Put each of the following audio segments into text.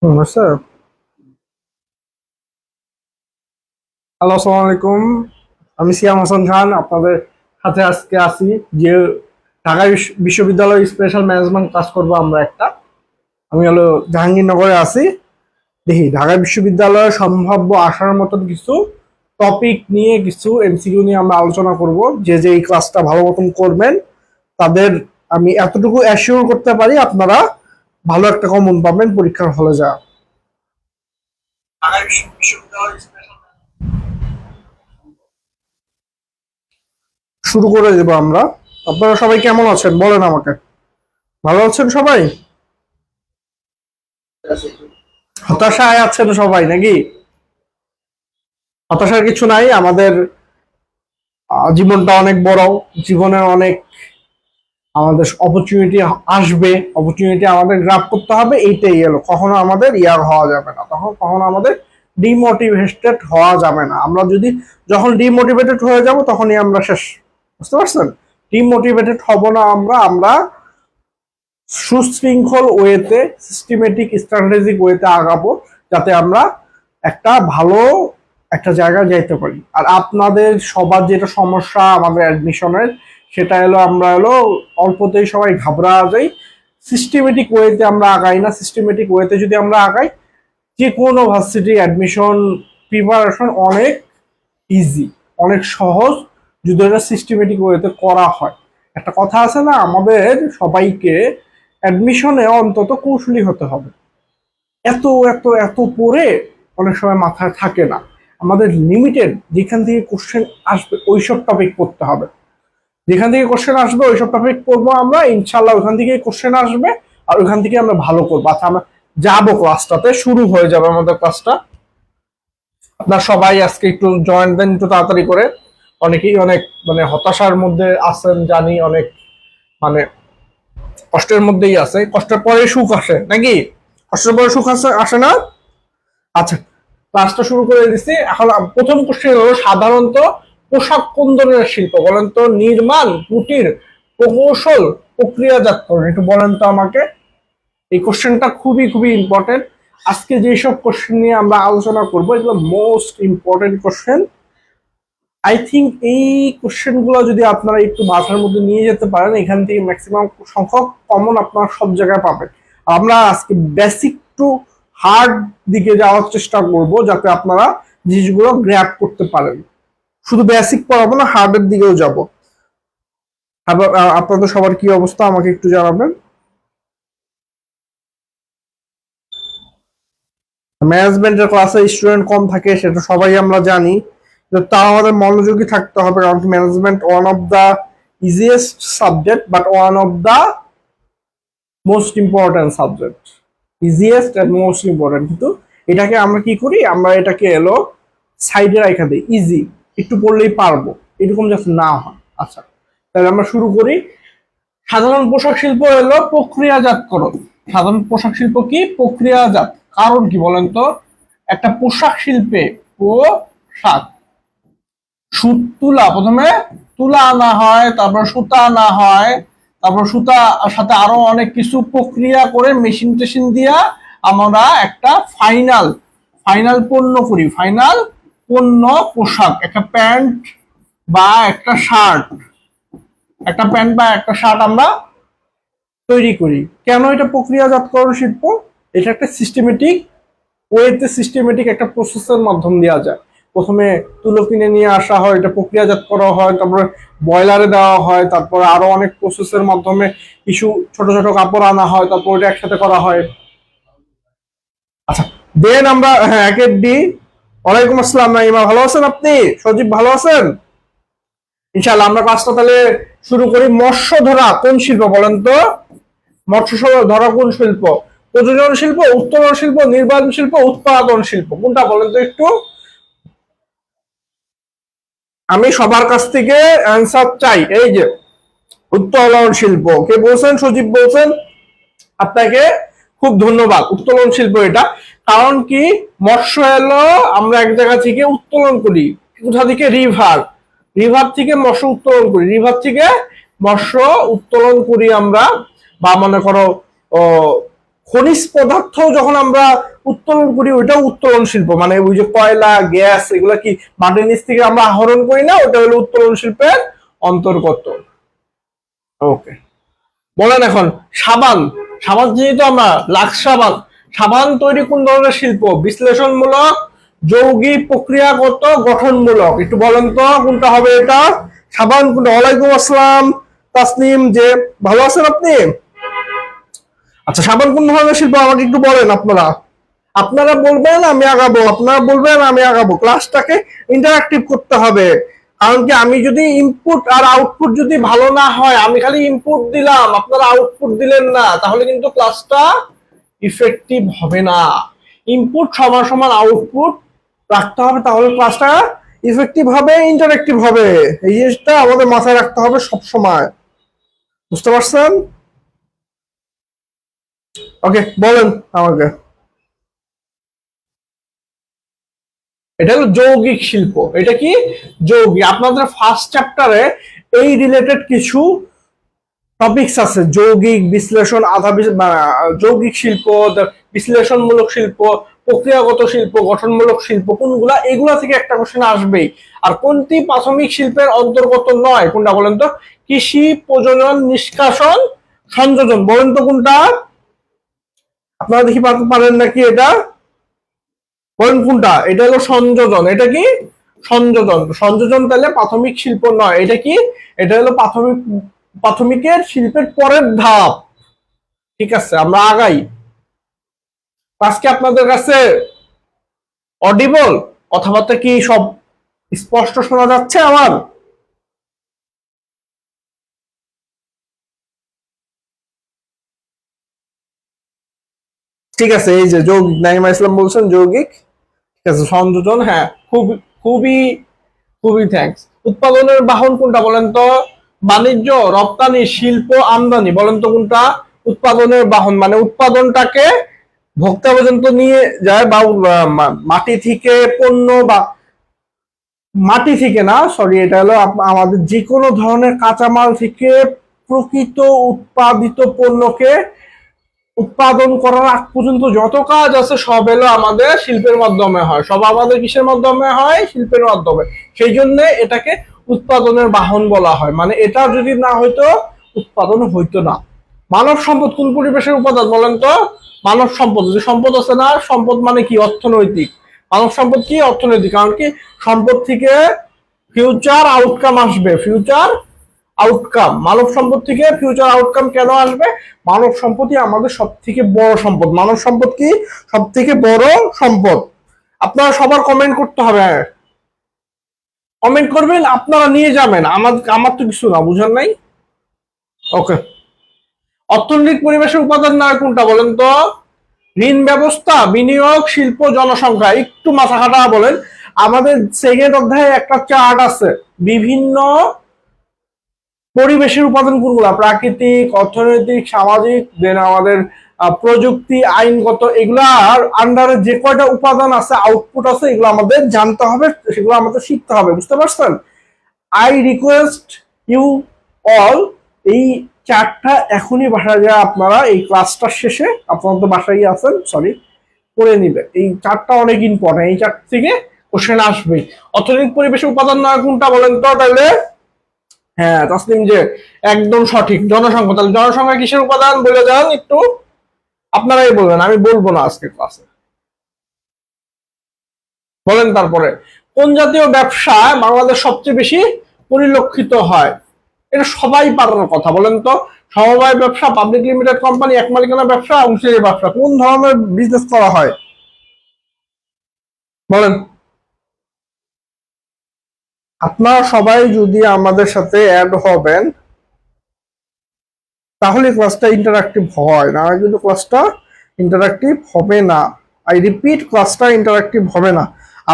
Sir, hello, আসসালামু আলাইকুম। আমি সিয়াম হাসান খান আপনাদের সাথে আজকে আছি যে ঢাকা বিশ্ববিদ্যালয় স্পেশাল ম্যানেজমেন্ট ক্লাস করবো আমরা একটা। আমি হলো জাহাঙ্গীরনগরে আছি। দেখি ঢাকা বিশ্ববিদ্যালয়ে সম্ভাব্য আসার মতন কিছু টপিক নিয়ে কিছু এমসিকিউ নিয়ে আমরা আলোচনা করব। যে যে এই ক্লাসটা ভালো মতন করবেন তাদের আমি এতটুকু অ্যাসিওর করতে পারি আপনারা ভালো একটা কমন পাবেন পরীক্ষার হলে যা। ঢাকা বিশ্ববিদ্যালয় শুরু করে দেবো আমরা। আপনারা সবাই কেমন আছেন বলেন আমাকে। ভালো আছেন সবাই? হতাশায় আছেন সবাই নাকি? হতাশার কিছু নাই। আমাদের জীবনটা অনেক বড়। জীবনে অনেক আমাদের অপরচুনিটি আসবে। অপরচুনিটি আমাদের গ্রাব করতে হবে, এইটাই এলো। কখনো আমাদের ইয়ার হওয়া যাবে না, তখন কখনো আমাদের ডিমোটিভেটেড হওয়া যাবে না। আমরা যদি যখন ডিমোটিভেটেড হয়ে যাব তখনই আমরা শেষ। বুঝতে পারছেন? ডিমোটিভেটেড হব না আমরা। আমরা সুশৃঙ্খল ওয়েতে, সিস্টেমেটিক স্ট্র্যাটেজিক ওয়েতে আগাবো, যাতে আমরা একটা ভালো একটা জায়গায় যাইতে পারি। আর আপনাদের সবার যেটা সমস্যা আমাদের অ্যাডমিশনের, সেটা হলো আমরা হলো অল্পতেই সবাই ঘাবড়া যাই। সিস্টেমেটিক ওয়েতে আমরা আগাই না। সিস্টেমেটিক ওয়েতে যদি আমরা আগাই, যে কোনো ভার্সিটি অ্যাডমিশন প্রিপারেশন অনেক ইজি, অনেক সহজ, যদি এটা সিস্টেমেটিক ওয়েতে করা হয়। একটা কথা আছে না, আমাদের সবাইকে অ্যাডমিশনে অন্তত কৌশলী হতে হবে। এত এত এত পড়ে অনেক সময় মাথায় থাকে না। আমাদের লিমিটেড যেখান থেকে কোশ্চেন আসবে ওইসব টপিক পড়তে হবে। যেখান থেকে কোশ্চেন আসবে ওইসব টপিক পড়বো আমরা, ইনশাল্লাহ ওইখান থেকে কোশ্চেন আসবে। আর ওইখান থেকে আমরা ভালো করবো। আচ্ছা, আমরা যাবো ক্লাসটাতে, শুরু হয়ে যাবে আমাদের ক্লাসটা। আপনার সবাই আজকে একটু জয়েন দেন একটু তাড়াতাড়ি করে। অনেকেই অনেক মানে হতাশার মধ্যে আছেন জানি, অনেক মানে কষ্টের মধ্যেই আছে। কষ্টের পরে সুখ আসে নাকি? কষ্টের পরে সুখ আসে আসে না? আচ্ছা, ক্লাসটা শুরু করে দিচ্ছি। এখন প্রথম কোশ্চেন হলো, সাধারণত পোশাক কোন ধরনের শিল্প বলেন তো? নির্মাণ, কুটির, প্রকৌশল, প্রক্রিয়াজাতকরণ। একটু বলেন তো আমাকে। এই কোশ্চেনটা খুবই খুবই ইম্পর্টেন্ট। আজকে যেসব কোশ্চেন নিয়ে আমরা আলোচনা করবো এগুলো most important question. I think এই কোশ্চেন গুলো যদি আপনারা একটু মাথার মধ্যে নিয়ে যেতে পারেন, এখান থেকে ম্যাক্সিমাম সংখ্যক কমন আপনারা সব জায়গায় পাবেন। আমরা আজকে বেসিক টু হার্ড দিকে যাওয়ার চেষ্টা করব, যাতে আপনারা জিনিসগুলো গ্র্যাব করতে পারেন। শুধু বেসিক পড়াবো না, হার্ডের দিকেও যাব। আপনাদের সবার কি অবস্থা আমাকে একটু জানাবেন। ম্যানেজমেন্টের ক্লাসে স্টুডেন্ট কম থাকে সেটা সবাই আমরা জানি, তাও আমাদের মনোযোগী থাকতে হবে। কারণ management one of the easiest subject, but one of the most important subject. Easiest and most important. কিন্তু এটাকে আমরা কি করি, আমরা এটাকে এলো সাইডে রাখা দিই। ইজি, একটু পড়লেই পারবো, এরকম যাতে না হয়। আচ্ছা, তাহলে আমরা শুরু করি। সাধারণ পোশাক শিল্প হলো প্রক্রিয়াজাতকরণ। সাধারণ পোশাক শিল্প কি? প্রক্রিয়াজাত। কারণ কি বলেন তো? একটা পোশাক শিল্পে পোশাক, সুত তুলা, প্রথমে তুলা আনা হয়, তারপর সুতা আনা হয়, তারপর সুতা সাথে আরো অনেক কিছু প্রক্রিয়া করে মেশিন টেশিন দিয়া আমরা একটা ফাইনাল ফাইনাল পণ্য করি। ফাইনাল পণ্য পোশাক, একটা প্যান্ট বা একটা শার্ট, একটা প্যান্ট বা একটা শার্ট আমরা তৈরি করি। কেন এটা প্রক্রিয়াজাতকরণ শিল্প? এটা একটা সিস্টেমেটিক ওয়েতে, সিস্টেমেটিক একটা প্রসেসের মাধ্যম দেওয়া যায়। প্রথমে তুলো কিনে নিয়ে আসা হয়, এটা প্রক্রিয়াজাত করা হয়, তারপরে বয়লারে দেওয়া হয়, তারপরে আরো অনেক প্রসেসের মাধ্যমে কিছু ছোট ছোট কাপড় আনা হয়, তারপর এটা একসাথে করা হয়। আচ্ছা, দেন আমরা হ্যাঁ একে ডি। ওয়ালাইকুম আসসালাম নাইমা, ভালো আছেন আপনি? সজীব ভালো আছেন? ইনশাআল্লাহ আমরা ক্লাসটা তাহলে শুরু করি। মৎস্য ধরা কোন শিল্প বলেন তো? মৎস্য ধরা কোন শিল্প? প্রযোজন শিল্প, উত্তোলন শিল্প, নির্মাণ শিল্প, উৎপাদন শিল্প। কোনটা বলেন তো একটু? আমি সবার কাছ থেকে অ্যান্সার চাই। এই যে উত্তোলন শিল্প। কে বলছেন? সজীব বলছেন। আপনাকে খুব ধন্যবাদ। উত্তোলন শিল্প এটা। কারণ কি, মৎস্য এলো আমরা এক জায়গা থেকে উত্তোলন করি। কোথা থেকে? রিভার। রিভার থেকে মৎস্য উত্তোলন করি। রিভার থেকে মৎস্য উত্তোলন করি আমরা। বা মনে করো খনিজ পদার্থ যখন আমরা উত্তোলন করি, ওইটাও উত্তোলন শিল্প। মানে ওই যে কয়লা, গ্যাস, এগুলা কি মাটির নিচ থেকে আমরা আহরণ করি না, ওটা হলো উত্তোলন শিল্পের অন্তর্গত। ওকে, বলেন এখন সাবান। সাবান যেহেতু আমরা লাক্স সাবান, সাবান তৈরি কোন ধরনের শিল্প? বিশ্লেষণমূলক, যৌগিক, প্রক্রিয়াগত, গঠনমূলক। একটু বলেন তো কোনটা হবে এটা? সাবান কোনটা? ওয়ালাইকুম আসসালাম তাসনিম, যে ভালো আছেন আপনি? আচ্ছা, সাবান কোন ধরনের শিল্প আমাকে একটু বলেন আপনারা। আপনারা বলবেন আমি আগাবো, আপনারা বলবেন আমি আগাবো। ক্লাসটাকে ইন্টারাক্টিভ করতে হবে। কারণ কি, আমি যদি ইনপুট আর আউটপুট যদি ভালো না হয়, আমি খালি ইনপুট দিলাম আপনারা আউটপুট দিলেন না, তাহলে কিন্তু ক্লাসটা ইফেক্টিভ হবে না। ইনপুট সমান সমান আউটপুট রাখতে হবে, তাহলে ক্লাসটা ইফেক্টিভ হবে, ইন্টারেক্টিভ হবে। এই জিনিসটা আমাদের মাথায় রাখতে হবে সব সময়। বুঝতে পারছেন? ওকে, বলেন আমাকে। এটা হলো যৌগিক শিল্প। এটা কি? যৌগিক। আপনাদের ফার্স্ট চ্যাপ্টারে এই রিলেটেড কিছু টপিকস আছে, যৌগিক, বিশ্লেষণ, যৌগিক শিল্প, বিশ্লেষণমূলক শিল্প, প্রক্রিয়াগত শিল্প, গঠনমূলক শিল্প, কোনগুলা? এগুলা থেকে একটা কোশ্চেন আসবেই। আর কোনটি প্রাথমিক শিল্পের অন্তর্গত নয়? কোনটা বলেন তো? কৃষি, প্রজনন, নিষ্কাশন, সংযোজন। বলেন তো কোনটা? আপনারা দেখি পারেন নাকি এটা? বলেন কোনটা? এটা হলো সংযোজন। এটা কি? সংযোজন। সংযোজন তাহলে প্রাথমিক শিল্প নয়। এটা কি? এটা হলো প্রাথমিকের শিল্পের পরের ধাপ। ঠিক আছে, আমরা আগাই। আজকে আপনাদের কাছে অডিবল? কথাবার্তা কি সব স্পষ্ট শোনা যাচ্ছে আমার? ঠিক আছে, এই যে যৌগিক, নাইমা ইসলাম বলছেন যৌগিক। ঠিক আছে, সংযোজন, হ্যাঁ, খুবই খুবই থ্যাঙ্কস। উৎপাদনের বাহন কোনটা বলেন তো? বাণিজ্য, রপ্তানি, শিল্প, আমদানি। বলেন তো কোনটা উৎপাদনের বাহন? মানে উৎপাদনটাকে ভোক্তা পর্যন্ত নিয়ে যায়, বা মাটি থেকে পণ্য, বা মাটি থেকে না, সরি, এটা হলো আমাদের যে কোনো ধরনের কাঁচামাল থেকে প্রকৃত উৎপাদিত পণ্যকে উৎপাদন করার আগ পর্যন্ত যত কাজ আছে সব এলো আমাদের শিল্পের মাধ্যমে হয়। সব আমাদের কিসের মাধ্যমে হয়? শিল্পের মাধ্যমে। সেই জন্য এটাকে উৎপাদনের বাহন বলা হয়। মানে এটা যদি না হইতো, উৎপাদন হইতো না। মানব সম্পদ কোন পরিবেশের উপাদান বলেন তো? মানব সম্পদ, যে সম্পদ আছে না, সম্পদ মানে কি? অর্থনৈতিক। মানব সম্পদ কি? অর্থনৈতিক। কারণ কি, সম্পদ থেকে ফিউচার আউটকাম আসবে। ফিউচার আউটকাম, মানব সম্পদ থেকে ফিউচার আউটকাম কেন আসবে? মানব সম্পদই আমাদের সব থেকে বড় সম্পদ। মানব সম্পদ কি? সব থেকে বড় সম্পদ। আপনারা সবার কমেন্ট করতে হবে। কমেন্ট করবেন, আপনারা নিয়ে যাবেন। আমার তো কিছু না, বুঝেন নাই? ওকে। অর্থনৈতিক পরিবেশের উপাদান না কোনটা বলেন তো? ঋণ ব্যবস্থা, বিনিয়োগ, শিল্প, জনসংখ্যা। একটু মাথা খাটা বলেন। আমাদের সেকেন্ড অধ্যায়ে একটা চার্ট আছে, বিভিন্ন পরিবেশের উপাদান কোনগুলা? প্রাকৃতিক, অর্থনৈতিক, সামাজিক, দেন আমাদের প্রযুক্তি, আইনগত। এগুলার আন্ডারে যে কয়টা উপাদান আছে, আউটপুট আছে, এগুলো আমাদের জানতে হবে, সেগুলো আমাদের শিখতে হবে। বুঝতে পারছেন? আই রিকোয়েস্ট ইউ অল, এই চারটা এখনই বাসায় যায় আপনারা, এই ক্লাসটা শেষে, আপনারা তো বাসায় আছেন, সরি, করে নিবে। এই চারটা অনেক ইম্পর্টেন্ট, এই চারটা থেকে কোশ্চেন আসবেই। অর্থনৈতিক পরিবেশের উপাদান না কোনটা বলেন তো তাহলে? হ্যাঁ তাসলিম, যে একদম সঠিক, জনসংখ্যা। তাহলে জনসংখ্যা কিসের উপাদান বলে যান একটু, আপনারাই বলবেন, আমি বলবো না আজকে ক্লাসে। বলেন তারপরে, কোন জাতীয় ব্যবসা বাংলাদেশ সবচেয়ে বেশি পরিলক্ষিত হয়? এটা সবাই পারার কথা। বলেন তো, সমবায় ব্যবসা, পাবলিক লিমিটেড কোম্পানি, এক মালিকানা ব্যবসা, অংশীদারি ব্যবসা, কোন ধরনের বিজনেস করা হয়? বলেন। আপনারা সবাই যদি আমাদের সাথে অ্যাড হবেন, তাহলে ক্লাসটা ইন্টারাক্টিভ হয়, না কিন্তু ক্লাসটা ইন্টারাক্টিভ হবে না। আই রিপিট, ক্লাসটা ইন্টারাক্টিভ হবে না।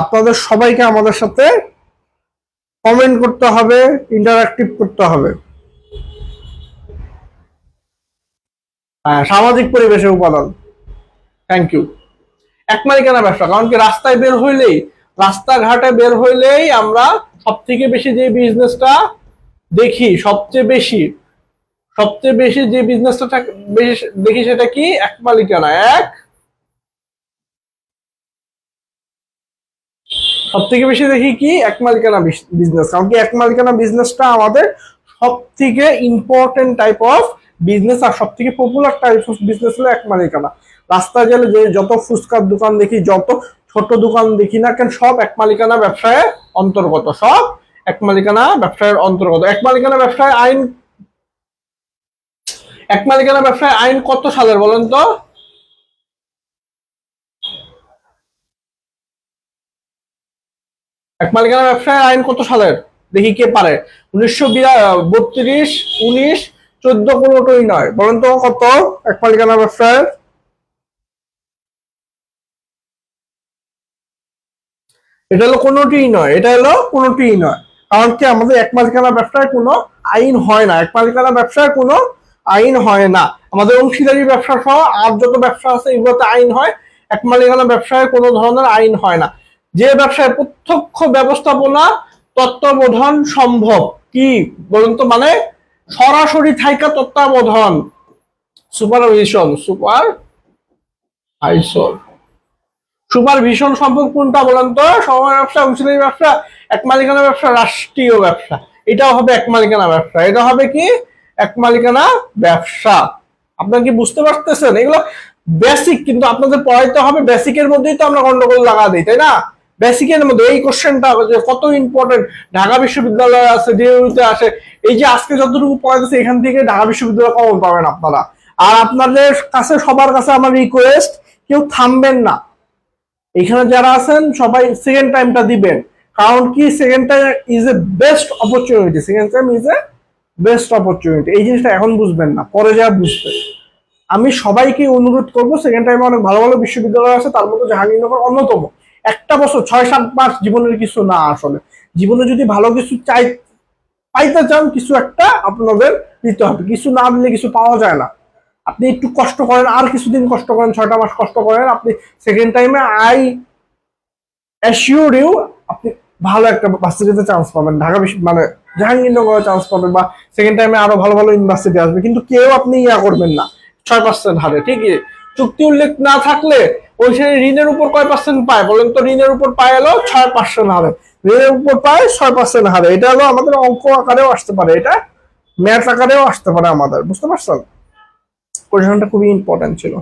আপনাদের সবাইকে আমাদের সাথে কমেন্ট করতে হবে, ইন্টারাক্টিভ করতে হবে। হ্যাঁ, সামাজিক পরিবেশের উপাদান, থ্যাংক ইউ। এক মালিকানা ব্যবসা, কারণ কি, রাস্তায় বের হইলেই, রাস্তাঘাটে বের হইলেই আমরা সব থেকে বেশি যে বিজনেসটা দেখি, সবচেয়ে বেশি যে বিজনেসটা দেখি, সেটা কি? এক মালিকানা। এক সব থেকে বেশি দেখি কি এক মালিকানা বিজনেস, কারণ কি এক মালিকানা বিজনেসটা আমাদের সব থেকে ইম্পর্টেন্ট টাইপ অফ বিজনেস আর সব থেকে পপুলার টাইপ অফ বিজনেস হলো এক মালিকানা। রাস্তায় গেলে যে যত ফুচকার দোকান দেখি, যত ছোট দোকান দেখি না কেন, সব এক মালিকানা ব্যবসায় অন্তর্গত, সব এক মালিকানা ব্যবসায়ের অন্তর্গত। এক মালিকানা ব্যবসায় আইন কত সালের বলেন তো? এক মালিকানা ব্যবসায় আইন কত সালের দেখি কে পারে? 1932, 19, 14 কোনোটাই নয়, বলেন তো কত এক মালিকানা ব্যবসায়? এটা হলো কোনোটিই নয়, এটা হলো কোনোটিই নয়। কারণ কি আমাদের এক মালিকানা ব্যবসায় কোনো আইন হয় না, এক মালিকানা ব্যবসায় কোনো আইন হয় না। আমাদের অংশীদারি ব্যবসা সহ আর যত ব্যবসা আছে এগুলোতে আইন হয়, এক মালিকানা ব্যবসায় কোনো ধরনের আইন হয় না। যে ব্যবসায় প্রত্যক্ষ ব্যবস্থাপনা তত্ত্বাবধান সম্ভব, কি বলুন তো, মানে সরাসরি থাইকা তত্ত্বাবধান, সুপারভিশন, সুপারভিশন সম্ভব কোনটা বলেন তো? সমবায় ব্যবসা, অংশীদারি ব্যবসা, এক মালিকানা ব্যবসা, রাষ্ট্রীয় ব্যবসা। এটাও হবে এক মালিকানা ব্যবসা, এটা হবে কি এক মালিকানা ব্যবসা। আপনারা কি বুঝতে পারতেছেন? এগুলো বেসিক, কিন্তু আপনাদের পড়াইতে হবে বেসিকের মধ্যেই তো আমরা গন্ডগোল লাগা দিই, তাই না? বেসিকের মধ্যে এই কোশ্চেনটা যে কত ইম্পর্টেন্ট, ঢাকা বিশ্ববিদ্যালয় আছে, ডিউতে আসে, এই যে আজকে যতটুকু পড়াইতেছে এখান থেকে ঢাকা বিশ্ববিদ্যালয় কমন পাবেন আপনারা। আর আপনাদের কাছে, সবার কাছে আমার রিকোয়েস্ট, কেউ থামবেন না। এখানে যারা আছেন সবাই সেকেন্ড টাইমটা দিবেন, কারণ কি second time is a best opportunity, second time is a best opportunity. এই জিনিসটা এখন বুঝবেন না, পরে যা বুঝবেন। আমি সবাইকে অনুরোধ করবো, সেকেন্ড টাইমে অনেক ভালো ভালো বিশ্ববিদ্যালয় আছে, তার মধ্যে জাহাঙ্গীরনগর অন্যতম। একটা বছর 6-7 মাস জীবনের কিছু না, আসলে জীবনে যদি ভালো কিছু পাইতে চান, কিছু একটা আপনাদের দিতে হবে, কিছু না দিলে কিছু পাওয়া যায় না। আপনি একটু কষ্ট করেন, আর কিছুদিন কষ্ট করেন, 6টা মাস কষ্ট করেন, আপনি সেকেন্ড টাইমে আই অ্যাসিওর ইউ আপনি ভালো একটা ভার্সিটিতে চান্স পাবেন, ঢাকা মানে জাহাঙ্গীরনগরে চান্স পাবেন, বা সেকেন্ড টাইমে আরো ভালো ভালো ইউনিভার্সিটি আসবে। কিন্তু কেউ আপনি ইয়া করবেন না 6% হারে, ঠিকই। চুক্তি উল্লেখ না থাকলে ওই সেই ঋণের উপর কয় পার্সেন্ট পায় বলেন তো? ঋণের উপর পায় হলো 6% হারে, ঋণের উপর পায় 6% হারে। এটা হলো আমাদের অঙ্ক আকারেও আসতে পারে, এটা ম্যাথ আকারেও আসতে পারে আমাদের, বুঝতে পারছেন? কোয়েশনটা খুবই ইম্পর্টেন্ট ছিল।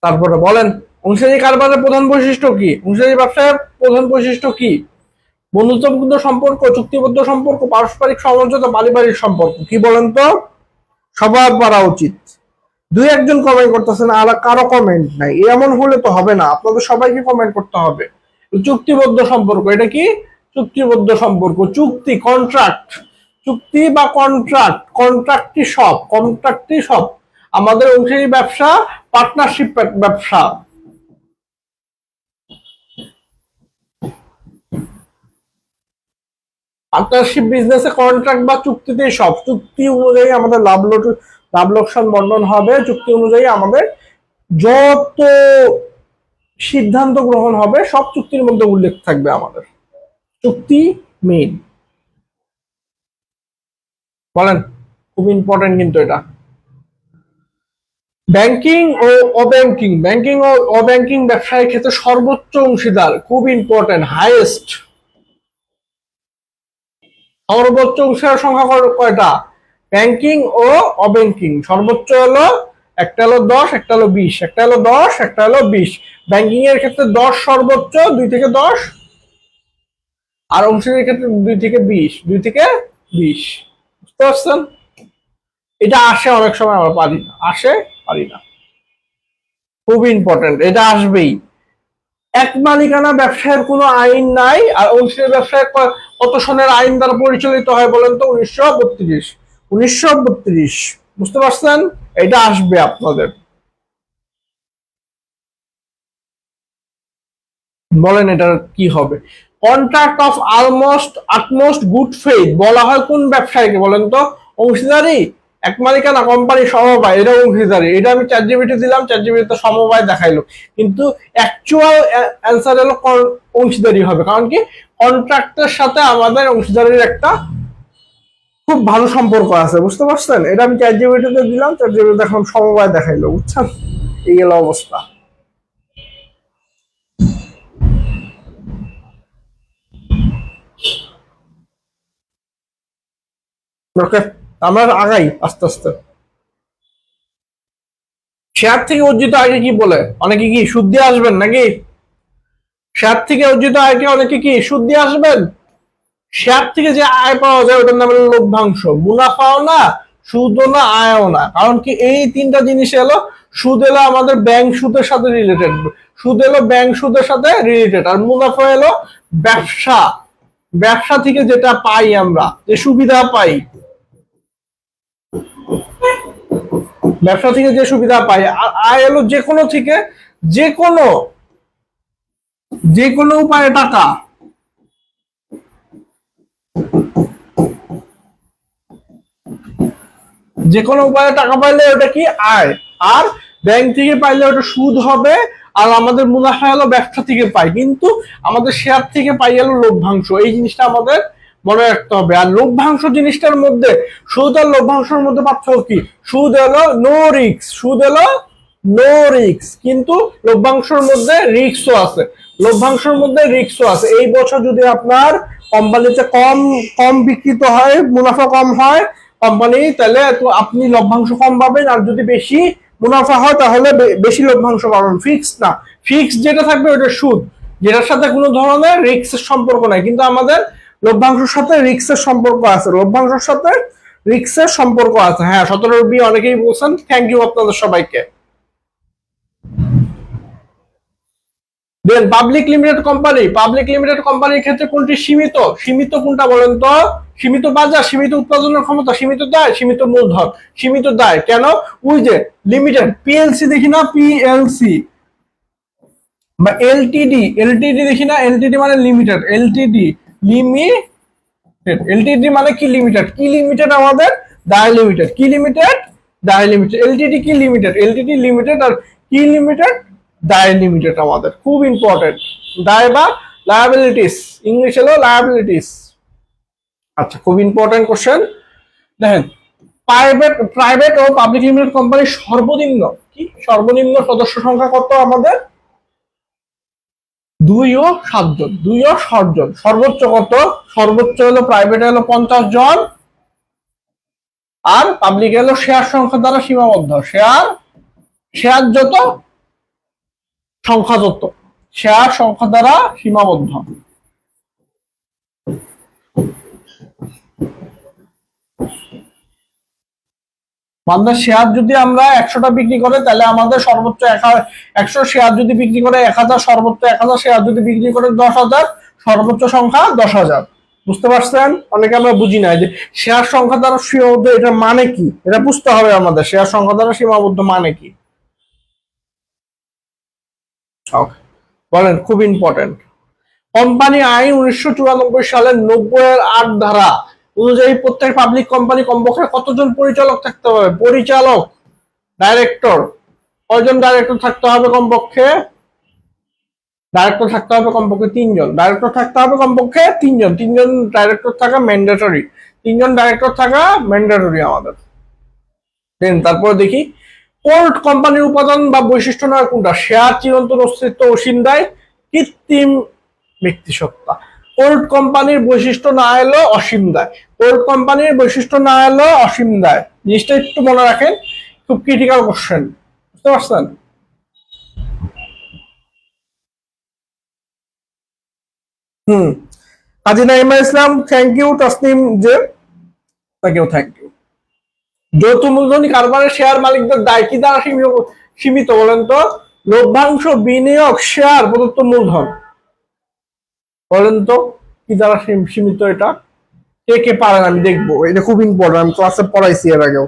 তারপরে বলেন, অংশীদারি কারবারের প্রধান বৈশিষ্ট্য কি? অংশীদারি ব্যবসায়ের প্রধান বৈশিষ্ট্য কি? বন্ধুত্বপূর্ণ সম্পর্ক, চুক্তিবদ্ধ সম্পর্ক, পারস্পরিক সমঝোতা, পারিবারিক সম্পর্ক। কি বলেন তো? সবার পারা উচিত। 2-1 কমেন্ট করতেছেন, আর কারো কমেন্ট নাই, এমন হলে তো হবে না, আপনাদের সবাইকে কমেন্ট করতে হবে। চুক্তিবদ্ধ সম্পর্ক, এটা কি? চুক্তিবদ্ধ সম্পর্ক, চুক্তি, কন্ট্রাক্ট, চুক্তি বা কন্ট্রাক্টই সব আমাদের অংশীদারি ব্যবসা, পার্টনারশিপ ব্যবসা। পার্টনারশিপ বিজনেসে কন্ট্রাক্ট বা চুক্তিতেই সব, চুক্তি অনুযায়ী আমাদের লাভ লোকসান বন্টন হবে, চুক্তি অনুযায়ী আমাদের যত সিদ্ধান্ত গ্রহণ হবে সব চুক্তির মধ্যে উল্লেখ থাকবে আমাদের। চুক্তি মেইন। বলেন, খুব ইম্পর্টেন্ট কিন্তু এটা। ব্যাংকিং ও অব্যাংকিং ব্যবসায়ের ক্ষেত্রে সর্বোচ্চ অংশীদার, খুব ইম্পর্টেন্ট, হাইয়েস্ট। সর্বোচ্চ অংশীদার সংখ্যা কয়টা? ব্যাংকিং ও অব্যাংকিং সর্বোচ্চ হলো, একটা হলো 10, একটা হলো 20, একটা হলো 10, একটা হলো 20। ব্যাংকিং এর ক্ষেত্রে 10 সর্বোচ্চ, 2 থেকে 10, আর অংশীদারের ক্ষেত্রে 2 থেকে 20, 2 থেকে 20। বুঝতে পারছেন? এটা আসে অনেক সময়, আমরা পারি না, পারি না। খুব ইম্পর্টেন্ট, এটা আসবেই। এক মালিকানা ব্যবসায়ের কোনো আইন নাই, আর অংশীদারি ব্যবসায় কত সনের আইন দ্বারা পরিচালিত হয় বলেন তো? 1932। 1932, বুঝতে পারছেন? এটা আসবে আপনাদের। বলেন এটা কি হবে? Contract of utmost good faith বলা হয় কোন ব্যবসায়ীকে বলেন তো? অংশীদারি, এক মালিকানা, কোম্পানি, সমবায়, এটা অংশীদারি। এটা আমি চ্যাটজিপিটি দিলাম, চ্যাটজিপিটি সমবায় দেখাইলো, কিন্তু অ্যাকচুয়াল অ্যান্সার হলো অংশীদারি হবে। কারণ কি, কন্ট্রাক্টের সাথে আমাদের অংশীদারির একটা খুব ভালো সম্পর্ক আছে, বুঝতে পারছেন? এটা আমি চ্যাট জিপিটিতে দিলাম, চ্যাট জিপিটি এখন সমবায় দেখাইলো, বুঝছেন? এই গেল অবস্থা। ওকে, আমরা আগাই আস্তে আস্তে। শেয়ার থেকে অর্জিত আগে কি বলে অনেকে, কি সুদ দিয়ে আসবেন নাকি? শেয়ার থেকে অর্জিত আয়কে অনেকে কি সুদ দিয়ে আসবেন? শেয়ার থেকে যে আয় পাওয়া যায় ওটার নাম হলো লভ্যাংশ। মুনাফাও না, সুদও না, আয়ও না। কারণ কি, এই তিনটা জিনিস এলো। সুদ এলো আমাদের ব্যাংক সুদের সাথে রিলেটেড, সুদ এলো ব্যাংক সুদের সাথে রিলেটেড, আর মুনাফা এলো ব্যবসা, ব্যবসা থেকে যেটা পাই আমরা, যে সুবিধা পাই, ব্যবসা থেকে যে সুবিধা পাই। আর আয় এলো যে কোনো থেকে, যে কোনো যে কোনো উপায়ে টাকা। যে কোনো উপায়ে টাকা পাইলে ওটা কি আয়। আর ব্যাংক থেকে পাইলে ওটা সুদ হবে। আর আমাদের মুনাফা হলো ব্যবসা থেকে পাই, কিন্তু আমাদের শেয়ার থেকে পাই হলো লভ্যাংশ। এই জিনিসটা আমাদের মনে রাখতে হবে। আর লভ্যাংশ জিনিসটার মধ্যে, সুদ আর লভ্যাংশের মধ্যে পার্থক্য কি? সুদ এলো নো রিস্ক, সুদ এলো নো রিস্ক, কিন্তু লভ্যাংশের মধ্যে রিস্কও আছে। লভ্যাংশের মধ্যে রিস্কও আছে। এই বছর যদি আপনার কোম্পানিতে কম কম বিক্রিত হয়, মুনাফা কম হয় কোম্পানি, তাহলে তো আপনি লভ্যাংশ কম পাবেন। আর যদি বেশি মুনাফা হয় তাহলে বেশি লভ্যাংশ পাবেন। ফিক্স না, ফিক্স যেটা থাকবে ওটা সুদ, যেটার সাথে কোনো ধরনের রিস্কের সম্পর্ক নাই। কিন্তু আমাদের লভ্যাংশের সাথে রিস্কের সম্পর্ক আছে, লভ্যাংশের সাথে রিস্কের সম্পর্ক আছে। হ্যাঁ, 17 অনেকেই বলছেন, থ্যাংক ইউ আপনাদের সবাইকে। Then public limited company, public limited কোম্পানির ক্ষেত্রে কোনটি সীমিত? সীমিত কোনটা বলেন তো? সীমিত বাজার, সীমিত উৎপাদনের ক্ষমতা, সীমিত দায়, সীমিত মূলধন। সীমিত দায় কেন? ওই যে লিমিটেড, পিএলসি দেখি না, পিএলসি বা এলটিডি, এলটিডি দেখি না, এলটিডি মানে লিমিটেড, এলটিডি লিমিটেড, এলটিডি মানে কি লিমিটেড, কি লিমিটেড আমাদের দায় লিমিটেড, কি লিমিটেড দায় লিমিটেড। এলটিডি কি লিমিটেড, এলটিডি লিমিটেড। আর কি লিমিটেড? দায় লিমিটেড। আমাদের খুব ইম্পর্টেন্ট, দায় বা লায়াবিলিটিস, ইংলিশ হলো লায়াবিলিটিস। আচ্ছা, খুব ইম্পর্টেন্ট কোশ্চেন। দেখেন, প্রাইভেট প্রাইভেট ও পাবলিক লিমিটেড কোম্পানির সর্বনিম্ন কি, সর্বনিম্ন সদস্য সংখ্যা কত আমাদের? 2 ও 7 জন, 2 ও 7 জন। সর্বোচ্চ কত? সর্বোচ্চ হলো প্রাইভেট হলো 50 জন, আর পাবলিক হলো শেয়ার সংখ্যা দ্বারা সীমাবদ্ধ। শেয়ার, শেয়ার যত সংখ্যা তত, শেয়ার সংখ্যা দ্বারা সীমাবদ্ধ। আমাদের শেয়ার যদি আমরা 100টা বিক্রি করে, তাহলে আমাদের সর্বোচ্চ 100 শেয়ার যদি বিক্রি করে 1000, সর্বোচ্চ 1000 শেয়ার যদি বিক্রি করে 10,000, সর্বোচ্চ সংখ্যা 10,000। বুঝতে পারছেন? অনেকে আমরা বুঝি না যে শেয়ার সংখ্যা দ্বারা সীমাবদ্ধ এটা মানে কি, এটা বুঝতে হবে আমাদের। শেয়ার সংখ্যা দ্বারা সীমাবদ্ধ মানে কি বলেন, খুব ইম্পর্টেন্ট। কোম্পানি আইন 1994 সালের 90-8 ধারা অনুযায়ী প্রত্যেক পাবলিক কোম্পানি কমপক্ষে কতজন পরিচালক থাকতে হবে? পরিচালক, ডাইরেক্টর, কয়জন ডাইরেক্টর থাকতে হবে কমপক্ষে? ডাইরেক্টর থাকতে হবে কমপক্ষে 3 জন, ডাইরেক্টর থাকতে হবে কমপক্ষে 3 জন, 3 জন ডাইরেক্টর থাকা ম্যান্ডেটরি, 3 জন ডাইরেক্টর থাকা ম্যান্ডেটরি আমাদের। দেন তারপরে দেখি, কোর্ট কোম্পানির উপাদান বা বৈশিষ্ট্য নয় কোনটা? শেয়ার, চিরন্তন অস্তিত্ব, অসীম দায়, কৃত্রিম ব্যক্তিসত্তা। কোর্ট কোম্পানির বৈশিষ্ট্য না এলো অসীম দায়, কোর্ট কোম্পানির বৈশিষ্ট্য না এলো অসীম দায়। জিনিসটা একটু মনে রাখেন, খুব ক্রিটিক্যাল কোশ্চেন, বুঝতে পারছেন? হুম, কাজী নাইমা ইসলাম, থ্যাংক ইউ। তাসনিম যে, তাকেও থ্যাংক ইউ। যৌথ মূলধনী কারবারের শেয়ার মালিকদের দায় কি দ্বারা সীমিত বলেন তো? লভ্যাংশ, বিনিয়োগ, শেয়ার, প্রদত্ত মূলধন। বলেন তো কি দ্বারা সীমিত এটা? কে কে পারেন আমি দেখবো, এটা খুব ইম্পর্টেন্ট, আমি ক্লাসে পড়াইছি এর আগেও।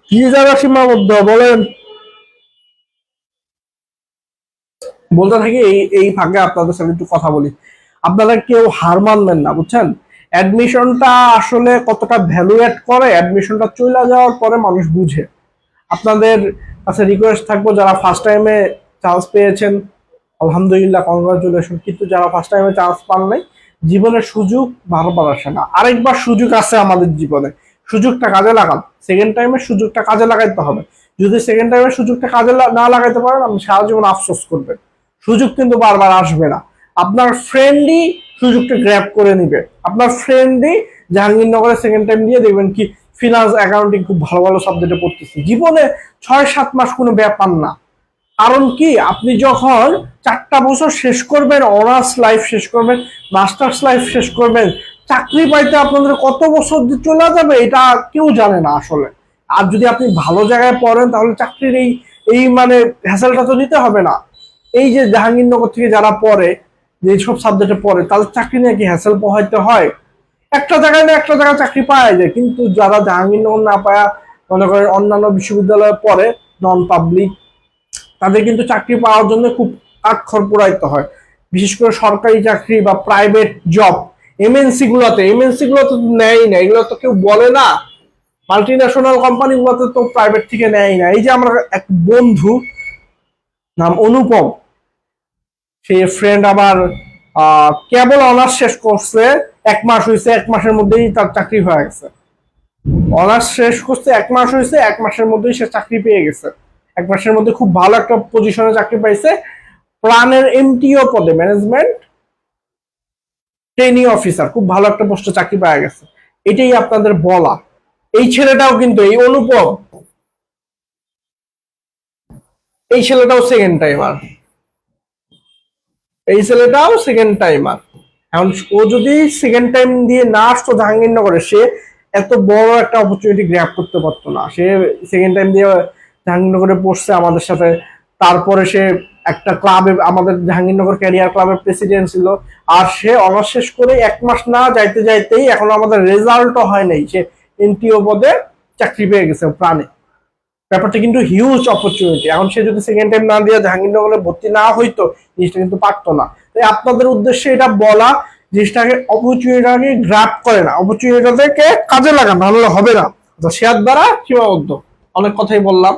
কি দ্বারা সীমাবদ্ধ বলেন? বলতে থাকি, এই এই ফাঁকে আপনাদের সাথে একটু কথা বলি। আপনারা কেউ হার মানবেন না, বুঝছেন? অ্যাডমিশনটা আসলে কতটা ভ্যালু অ্যাড করে, অ্যাডমিশনটা চলে যাওয়ার পরে মানুষ বুঝে। আপনাদের কাছে রিকোয়েস্ট থাকবো, যারা ফার্স্ট টাইমে চান্স পেয়েছেন আলহামদুলিল্লাহ, কংগ্রাচুলেশন। কিন্তু যারা ফার্স্ট টাইমে চান্স পান নাই, জীবনের সুযোগ বারবার আসে না, আরেকবার সুযোগ আছে আমাদের জীবনে, সুযোগটা কাজে লাগান। সেকেন্ড টাইমে সুযোগটা কাজে লাগাইতে হবে। যদি সেকেন্ড টাইমে সুযোগটা কাজে না লাগাইতে পারেন, আপনি সারা জীবন আফসোস করবেন। সুযোগ কিন্তু বারবার আসবে না। আপনার ফ্রেন্ডই সুযোগটা গ্র্যাব করে নিবে। আপনার ফ্রেন্ডই জাহাঙ্গীরনগরে সেকেন্ড টাইম দিয়ে দেখবেন কি ফিনান্স অ্যাকাউন্টিং খুব ভালো ভালো সাবজেক্টে পড়তেছে। জীবনে 6-7 মাস কোনো ব্যাপার না। কারণ কি, আপনি যখন 4টা বছর শেষ করবেন, অনার্স লাইফ শেষ করবেন, মাস্টার্স লাইফ শেষ করবেন, চাকরি পাইতে আপনাদের কত বছর চলে যাবে এটা কেউ জানে না আসলে। আর যদি আপনি ভালো জায়গায় পড়েন, তাহলে চাকরির এই এই মানে হ্যাসেলটা তো নিতে হবে না। এই যে জাহাঙ্গীরনগর থেকে যারা পড়ে, যে সব সাবজেক্টে পড়ে, তাদের চাকরি নিয়ে কি হ্যাসেল পোহাইতে হয়? একটা জায়গায় না একটা জায়গায় চাকরি পাওয়া যায়। কিন্তু যারা জাহাঙ্গীরনগর না পায়া মনে করেন অন্যান্য বিশ্ববিদ্যালয়ে পড়ে, নন পাবলিক, তাদের কিন্তু চাকরি পাওয়ার জন্য খুব কাঠখড় পোড়াইতে হয়। বিশেষ করে সরকারি চাকরি বা প্রাইভেট জব, এমএনসি গুলোতে নেয় না, এগুলো তো কেউ বলে না। মাল্টি ন্যাশনাল কোম্পানি গুলোতে তো প্রাইভেট থেকে নেয় না। এই যে আমার এক বন্ধু, নাম অনুপম, সে ফ্রেন্ড আবার কেবল অনার্স শেষ করছে, 1 মাস হয়েছে, 1 মাসের মধ্যেই তার চাকরি হয়ে গেছে। অনার্স শেষ করছে, 1 মাস হয়েছে, 1 মাসের মধ্যেই সে চাকরি পেয়ে গেছে। 1 মাসের মধ্যে খুব ভালো একটা পজিশনে চাকরি পাইছে, প্ল্যানের এমটিও পদে, ম্যানেজমেন্ট ট্রেনিং অফিসার, খুব ভালো একটা পোস্টে চাকরি পাওয়া গেছে। এটাই আপনাদের বলা। এই ছেলেটাও কিন্তু, এই অনুপম, এই ছেলেটাও সেকেন্ড টাইমার, এই ছেলেটাও সেকেন্ড টাইমার। এখন ও যদি সেকেন্ড টাইম দিয়ে না আসতো জাহাঙ্গীরনগরে, সে এত বড় একটা অপরচুনিটি গ্র্যাব করতে পারতো না। সে সেকেন্ড টাইম দিয়ে জাহাঙ্গীরনগরে পড়ছে আমাদের সাথে। তারপরে সে একটা ক্লাবে, আমাদের জাহাঙ্গীরনগর ক্যারিয়ার ক্লাবের প্রেসিডেন্ট ছিল। আর সে অনার্স শেষ করে 1 মাস না যাইতে যাইতেই, এখন আমাদের রেজাল্টও হয় নাই, সে এনটিও পদে চাকরি পেয়ে গেছে প্রাণে। ব্যাপারটা কিন্তু হিউজ অপরচুনিটি। এখন সে যদি সেকেন্ড টাইম না দিয়ে জাহাঙ্গীরনগরে ভর্তি না হইতো, জিনিসটা কিন্তু পারতো না। তাই আপনাদের উদ্দেশ্যে এটা বলা, জিনিসটাকে, অপরচুনিটিটাকে গ্র্যাব করে না, অপরচুনিটিটাকে কাজে লাগান, নাহলে হবে না। তো শেয়ার দ্বারা সীমাবদ্ধ। অনেক কথাই বললাম।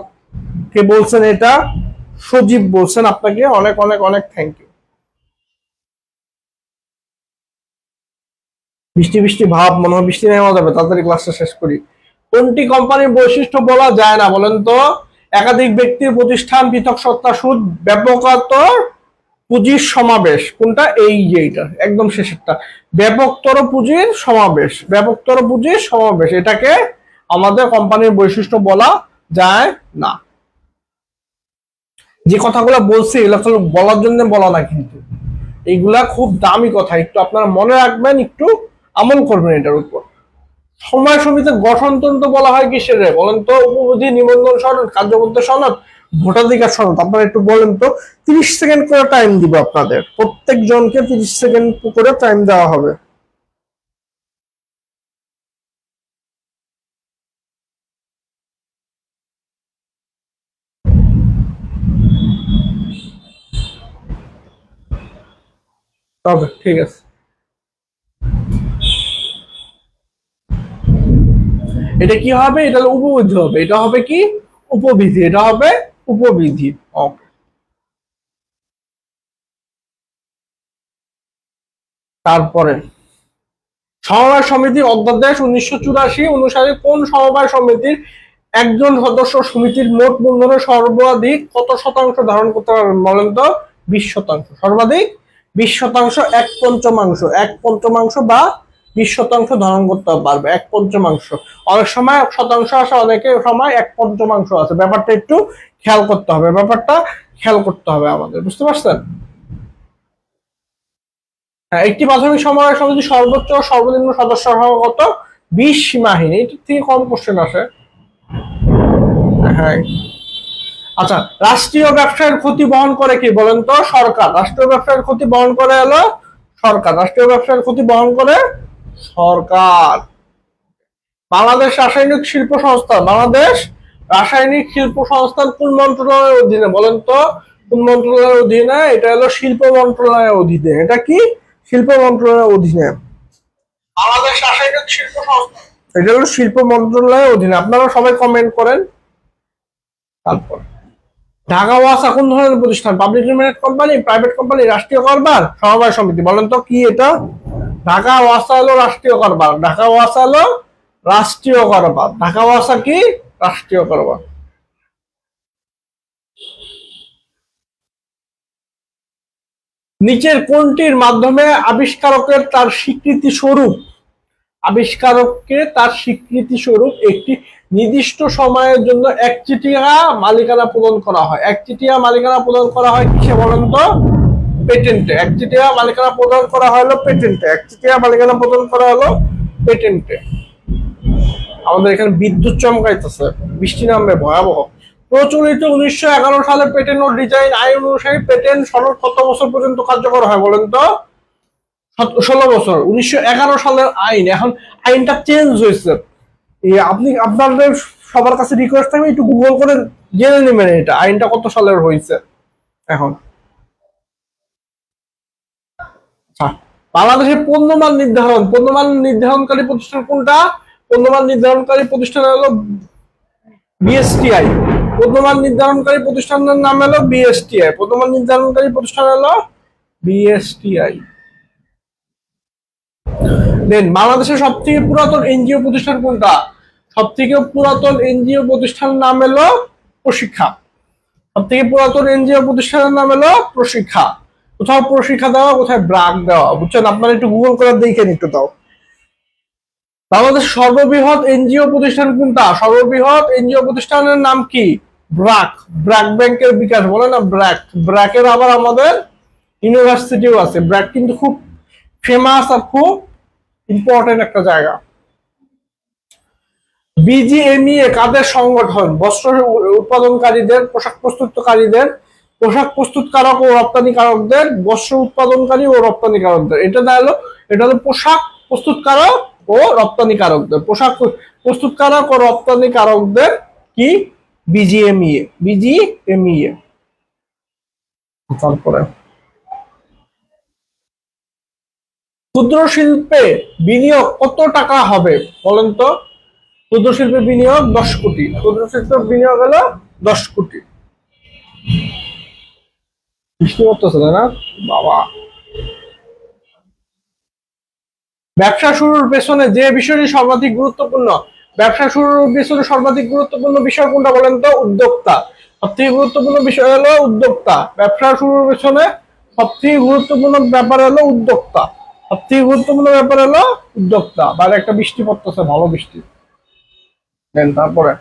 কে বলছেন এটা? সজীব বলছেন। আপনাকে অনেক অনেক অনেক থ্যাংক ইউ। বৃষ্টি বৃষ্টি ভাব, মনে হয় বৃষ্টি নেমে যাবে, তাড়াতাড়ি ক্লাসটা শেষ করি। কোনটি কোম্পানির বৈশিষ্ট্য বলা যায় না বলেন তো? একাধিক ব্যক্তির প্রতিষ্ঠান, পৃথক সত্তা, সুদ, ব্যাপকতর পুঁজির সমাবেশ। কোনটা? এই যে এইটা একদম শেষেরটা, ব্যাপকতর পুঁজির সমাবেশ, ব্যাপকতর পুঁজির সমাবেশ, এটাকে আমাদের কোম্পানির বৈশিষ্ট্য বলা যায় না। যে কথাগুলো বলছি এগুলো বলার জন্য বলা না, কিন্তু এইগুলা খুব দামি কথা, একটু আপনারা মনে রাখবেন, একটু আমল করবেন এটার উপর। সময় সমিতির গঠনতন্ত্র বলা হয় কিসের বলেন তো? উপবিধি, নিবন্ধন সনদ, কার্যপত্র সনদ, ভোটাধিকার সনদ। আপনারা একটু বলেন তো। 30 সেকেন্ড করে টাইম দিব আপনাদের, প্রত্যেক জনকে 30 সেকেন্ড করে টাইম দেওয়া হবে। তবে ঠিক আছে, এটা কি হবে? এটা উপবিধি হবে। এটা হবে কি? উপবিধি। এটা হবে উপবিধি। ওকে। তারপরে সমবায় সমিতি অধ্যাদেশ 1984 অনুসারে কোন সমবায় সমিতির একজন সদস্য সমিতির মোট মূলধনের সর্বাধিক কত শতাংশ ধারণ করতে পারবেন বলেন তো? 20%। সর্বাধিক 20%, 1/5, 1/5 বা 20% ধারণ করতে পারবে। 1/5, অনেক সময় শতাংশ আসে, অনেকের সময় 1/5 আছে। ব্যাপারটা একটু খেয়াল করতে হবে, ব্যাপারটা খেয়াল করতে হবে আমাদের, বুঝতে পারছেন? হ্যাঁ, একটি প্রাথমিক সমবায় সমিতি সর্বোচ্চ ও সর্বনিম্ন সদস্য সংখ্যা কত? 20 সীমাহীন। এটার থেকে কম কোশ্চেন আসে। হ্যাঁ। আচ্ছা, রাষ্ট্রীয় ব্যবসায়ের ক্ষতি বহন করে কি বলেন তো? সরকার। রাষ্ট্রীয় ব্যবসায়ের ক্ষতি বহন করে হলো সরকার। রাষ্ট্রীয় ব্যবসায়ের ক্ষতি বহন করে সরকার। বাংলাদেশ রাসায়নিক শিল্প সংস্থা, বাংলাদেশ রাসায়নিক শিল্প সংস্থান কোন মন্ত্রণালয়ের অধীনে বলেন তো? কোন মন্ত্রণালয়ের অধীনে? এটা হলো শিল্প মন্ত্রণালয়ের অধীনে। এটা কি? শিল্প মন্ত্রণালয়ের অধীনে। বাংলাদেশ রাসায়নিক শিল্প সংস্থা, এটা হলো শিল্প মন্ত্রণালয়ের অধীনে। আপনারা সবাই কমেন্ট করেন। তারপর ঢাকা ওয়াসা কোন ধরনের প্রতিষ্ঠান? Public limited company, private company, রাষ্ট্রীয় কারবার, সমবায় সমিতি? বলেন তো কি এটা? ঢাকা ওয়াসা হলো রাষ্ট্রীয় কারবার। ঢাকা ওয়াসা হলো রাষ্ট্রীয় কারবার। ঢাকা ওয়াসা কি? রাষ্ট্রীয় কারবার। নিচের কোনটির মাধ্যমে আবিষ্কারকের তার স্বীকৃতি স্বরূপ একটি নির্দিষ্ট সময়ের জন্য একচেটিয়া মালিকানা প্রদান করা হয়? একচেটিয়া মালিকানা প্রদান করা হয় কিসে বলেন তো? পেটেন্টে। একচেটিয়া মালিকানা প্রদান করা হলো পেটেন্টে। একচেটিয়া মালিকানা প্রদান করা হলো পেটেন্টে। আমাদের এখানে বিদ্যুৎ চমকাইতেছে, বৃষ্টি নামবে ভয়াবহ। প্রচলিত 1911 সালের পেটেন্ট ও ডিজাইন আইন অনুসারে পেটেন্ট সনদ কত বছর পর্যন্ত কার্যকর হয় বলেন তো? 16 বছর। 1911 সালের আইন, এখন আইনটা চেঞ্জ হয়েছে। আপনি আপনাদের সবার কাছে রিকোয়েস্ট থাকবে একটু গুগল করে জেনে নেবেন এটা আইনটা কত সালের হয়েছে এখন। আচ্ছা, বাংলাদেশের পণ্যমান নির্ধারণকারী প্রতিষ্ঠান কোনটা? পণ্যমান নির্ধারণকারী প্রতিষ্ঠান হলো বিএসটিআই। পণ্যমান নির্ধারণকারী প্রতিষ্ঠানের নাম হলো বিএসটিআই। পণ্যমান নির্ধারণকারী প্রতিষ্ঠান হলো বিএসটিআই। দেন বাংলাদেশের সবথেকে পুরাতন এনজিও প্রতিষ্ঠান কোনটা? সবথেকে পুরাতন এনজিও প্রতিষ্ঠানের নাম হলো প্রশিক্ষা। সবথেকে পুরাতন এনজিও প্রতিষ্ঠানের নাম হলো প্রশিক্ষা। কোথাও প্রশিক্ষা দেওয়া, কোথায় ব্রাক দেওয়া, বুঝছেন? আপনারা একটু গুগল করে দেখেন একটু দাও। বাংলাদেশ সর্ববৃহৎ এনজিও প্রতিষ্ঠান কোনটা? সর্ববৃহৎ এনজিও প্রতিষ্ঠানের নাম কি? ব্রাক। ব্রাক ব্যাংকের বিকাশ, বলে না ব্রাক। ব্রাকের আবার আমাদের ইউনিভার্সিটিও আছে। ব্রাক কিন্তু খুব ফেমাস আর খুব ইম্পর্টেন্ট একটা জায়গা। বিজিএমইএ কাদের সংগঠন? বস্ত্র উৎপাদনকারীদের, পোশাক প্রস্তুতকারীদের, পোশাক প্রস্তুতকারক ও রপ্তানিকারকদের, বস্ত্র উৎপাদনকারী ও রপ্তানিকারকদের। এটা হলো পোশাক প্রস্তুতকারক ও রপ্তানিকারকদের। পোশাক প্রস্তুতকারক ও রপ্তানিকারকদের কি? বিজিএমইএ। তারপরে ক্ষুদ্র শিল্পে বিনিয়োগ কত টাকা হবে বলেন তো? ক্ষুদ্র শিল্পের বিনিয়োগ 10 কোটি। ক্ষুদ্র শিল্পের বিনিয়োগ হলো 10 কোটি। বৃষ্টি করতেছে তাই না বাবা? ব্যবসা শুরুর পেছনে যে বিষয়টি সর্বাধিক গুরুত্বপূর্ণ, ব্যবসা শুরুর পেছনে সর্বাধিক গুরুত্বপূর্ণ বিষয় কোনটা বলেন তো? উদ্যোক্তা। সবথেকে গুরুত্বপূর্ণ বিষয় হলো উদ্যোক্তা। ব্যবসা শুরুর পেছনে সবথেকে গুরুত্বপূর্ণ ব্যাপার হলো উদ্যোক্তা। সবথেকে গুরুত্বপূর্ণ ব্যাপার হলো উদ্যোক্তা। বাইরে একটা বৃষ্টি পড়তেছে, ভালো বৃষ্টি। দেন তারপরে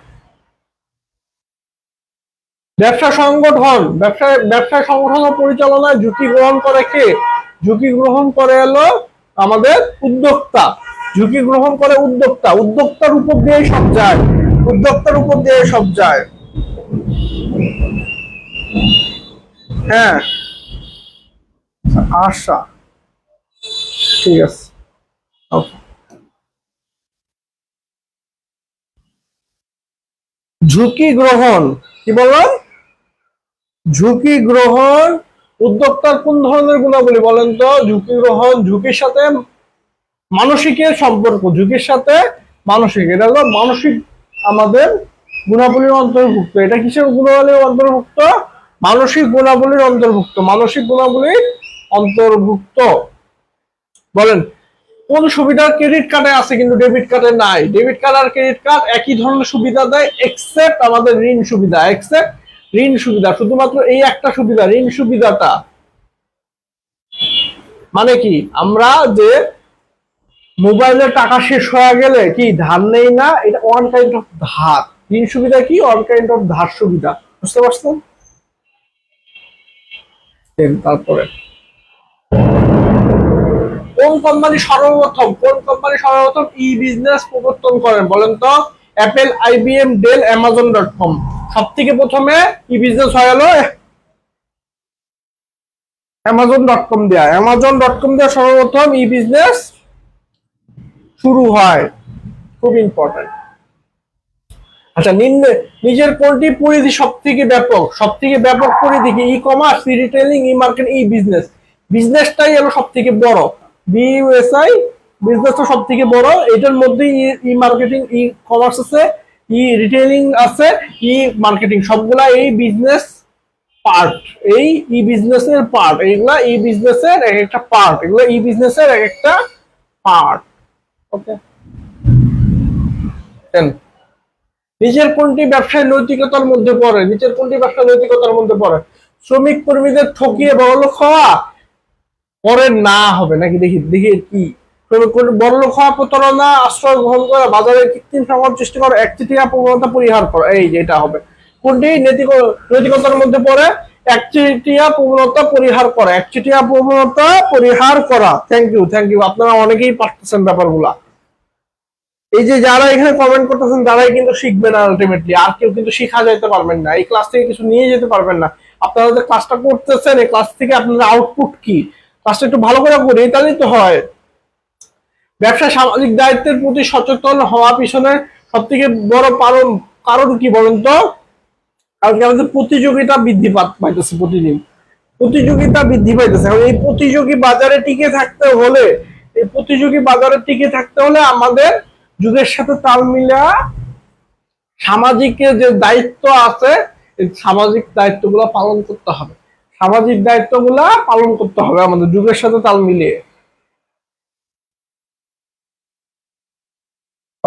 ব্যবসা সংগঠন ও পরিচালনায় ঝুঁকি গ্রহণ করে কে? ঝুঁকি গ্রহণ করে এলো আমাদের উদ্যোক্তা। ঝুঁকি গ্রহণ করে উদ্যোক্তা। উদ্যোক্তার উপর দিয়ে সব যায়। উদ্যোক্তার উপর দিয়ে সব যায়। হ্যাঁ, আশা, ঠিক আছে। ওকে। ঝুঁকি গ্রহণ কি বললাম? ঝুঁকি গ্রহণ উদ্যোক্তার কোন ধরনের গুণাবলী বলেন তো? ঝুঁকি গ্রহণ, ঝুঁকির সাথে মানসিকের সম্পর্ক। ঝুঁকির সাথে মানসিক, এটা হলো মানসিক আমাদের গুণাবলীর অন্তর্ভুক্ত। এটা কিসের গুণাবলীর অন্তর্ভুক্ত? মানসিক গুণাবলীর অন্তর্ভুক্ত। মানসিক গুণাবলীর অন্তর্ভুক্ত। বলেন কোন সুবিধা ক্রেডিট কার্ডে আছে কিন্তু ডেবিট কার্ডে নাই? ডেবিট কার্ড আর ক্রেডিট কার্ড একই ধরনের সুবিধা দেয়, এক্সেপ্ট আমাদের ঋণ সুবিধা। এক্সেপ্ট ঋণ সুবিধা, শুধুমাত্র এই একটা সুবিধা, ঋণ সুবিধাটা। মানে কি? আমরা যে মোবাইলে টাকা শেষ হয়ে গেলে কি ধার নেই না? এটা ওয়ান কাইন্ড অফ ধার। ঋণ সুবিধা কি? ওয়ান কাইন্ড অফ ধার সুবিধা। বুঝতে পারছেন? তারপরে কোন কোম্পানি সর্বপ্রথম ই বিজনেস প্রবর্তন করেন বলেন তো? Apple, IBM, Dell, Amazon dot com. সব থেকে প্রথমে ই বিজনেস হয়ে গেল অ্যামাজন.কম দেয়া। অ্যামাজন.কম দেয়া সর্বপ্রথম ই বিজনেস শুরু হয়। খুব ইম্পর্টেন্ট। আচ্ছা, নিজের কোনটি পরিধি সব থেকে ব্যাপক? সব থেকে ব্যাপক পরিধি কি? ই কমার্স, ই রিটেলিং, ই মার্কেট, ই বিজনেস। বিজনেসটাই হলো সব থেকে বড়। বিইউএসআই বিজনেসটা সব থেকে বড়। এটার মধ্যে ই মার্কেটিং, ই কমার্স আছে, ই রিটেলিং আছে, ই মার্কেটিং, সবগুলা এই বিজনেস পার্ট, এই ই বিজনেসের পার্ট, এইগুলা ই বিজনেসের এক একটা পার্ট, এগুলো ই বিজনেসের এক একটা পার্ট। ওকে, নিচের কোনটি ব্যবসায় নৈতিকতার মধ্যে পড়ে? নিচের কোনটি ব্যবসায় নৈতিকতার মধ্যে পড়ে? শ্রমিক কর্মীদের ঠকিয়ে বড়লোক হওয়া পরে না হবে নাকি? দেখি দেখি কি বড়লোক হওয়া, প্রতারণা, আশ্রয় গ্রহণ করা, বাজারে কৃত্রিম সমাজ সৃষ্টি করা, একচেটিয়া প্রবণতা পরিহার করা। এই যে এটা হবে কোনটি নৈতিকতার মধ্যে পড়ে? একচেটিয়া প্রবণতা পরিহার করা, একচেটিয়া প্রবণতা পরিহার করা। থ্যাংক ইউ, থ্যাংক ইউ, আপনারা অনেকেই পারতেছেন ব্যাপারগুলা। এই যে যারা এখানে কমেন্ট করতেছেন তারাই কিন্তু শিখবেন আলটিমেটলি, আর কেউ কিন্তু শিখা যেতে পারবেন না, এই ক্লাস থেকে কিছু নিয়ে যেতে পারবেন না। আপনারা যে ক্লাসটা করতেছেন, এই ক্লাস থেকে আপনাদের আউটপুট কি, ক্লাসটা একটু ভালো করে করি তাহলেই তো হয়। ব্যবসা সামাজিক দায়িত্বের প্রতি সচেতন হওয়া পিছনে সব থেকে বড় কারণ কি বলেন তো? কারণ আমাদের প্রতিযোগিতা বৃদ্ধি পাইতেছে, প্রতিদিন প্রতিযোগিতা বৃদ্ধি পাইতেছে। এখন এই প্রতিযোগী বাজারে টিকে থাকতে হলে, এই প্রতিযোগী বাজারে টিকে থাকতে হলে আমাদের যুগের সাথে তাল মিলা সামাজিক যে দায়িত্ব আছে, এই সামাজিক দায়িত্বগুলো পালন করতে হবে, সামাজিক দায়িত্বগুলা পালন করতে হবে আমাদের যুগের সাথে তাল মিলিয়ে।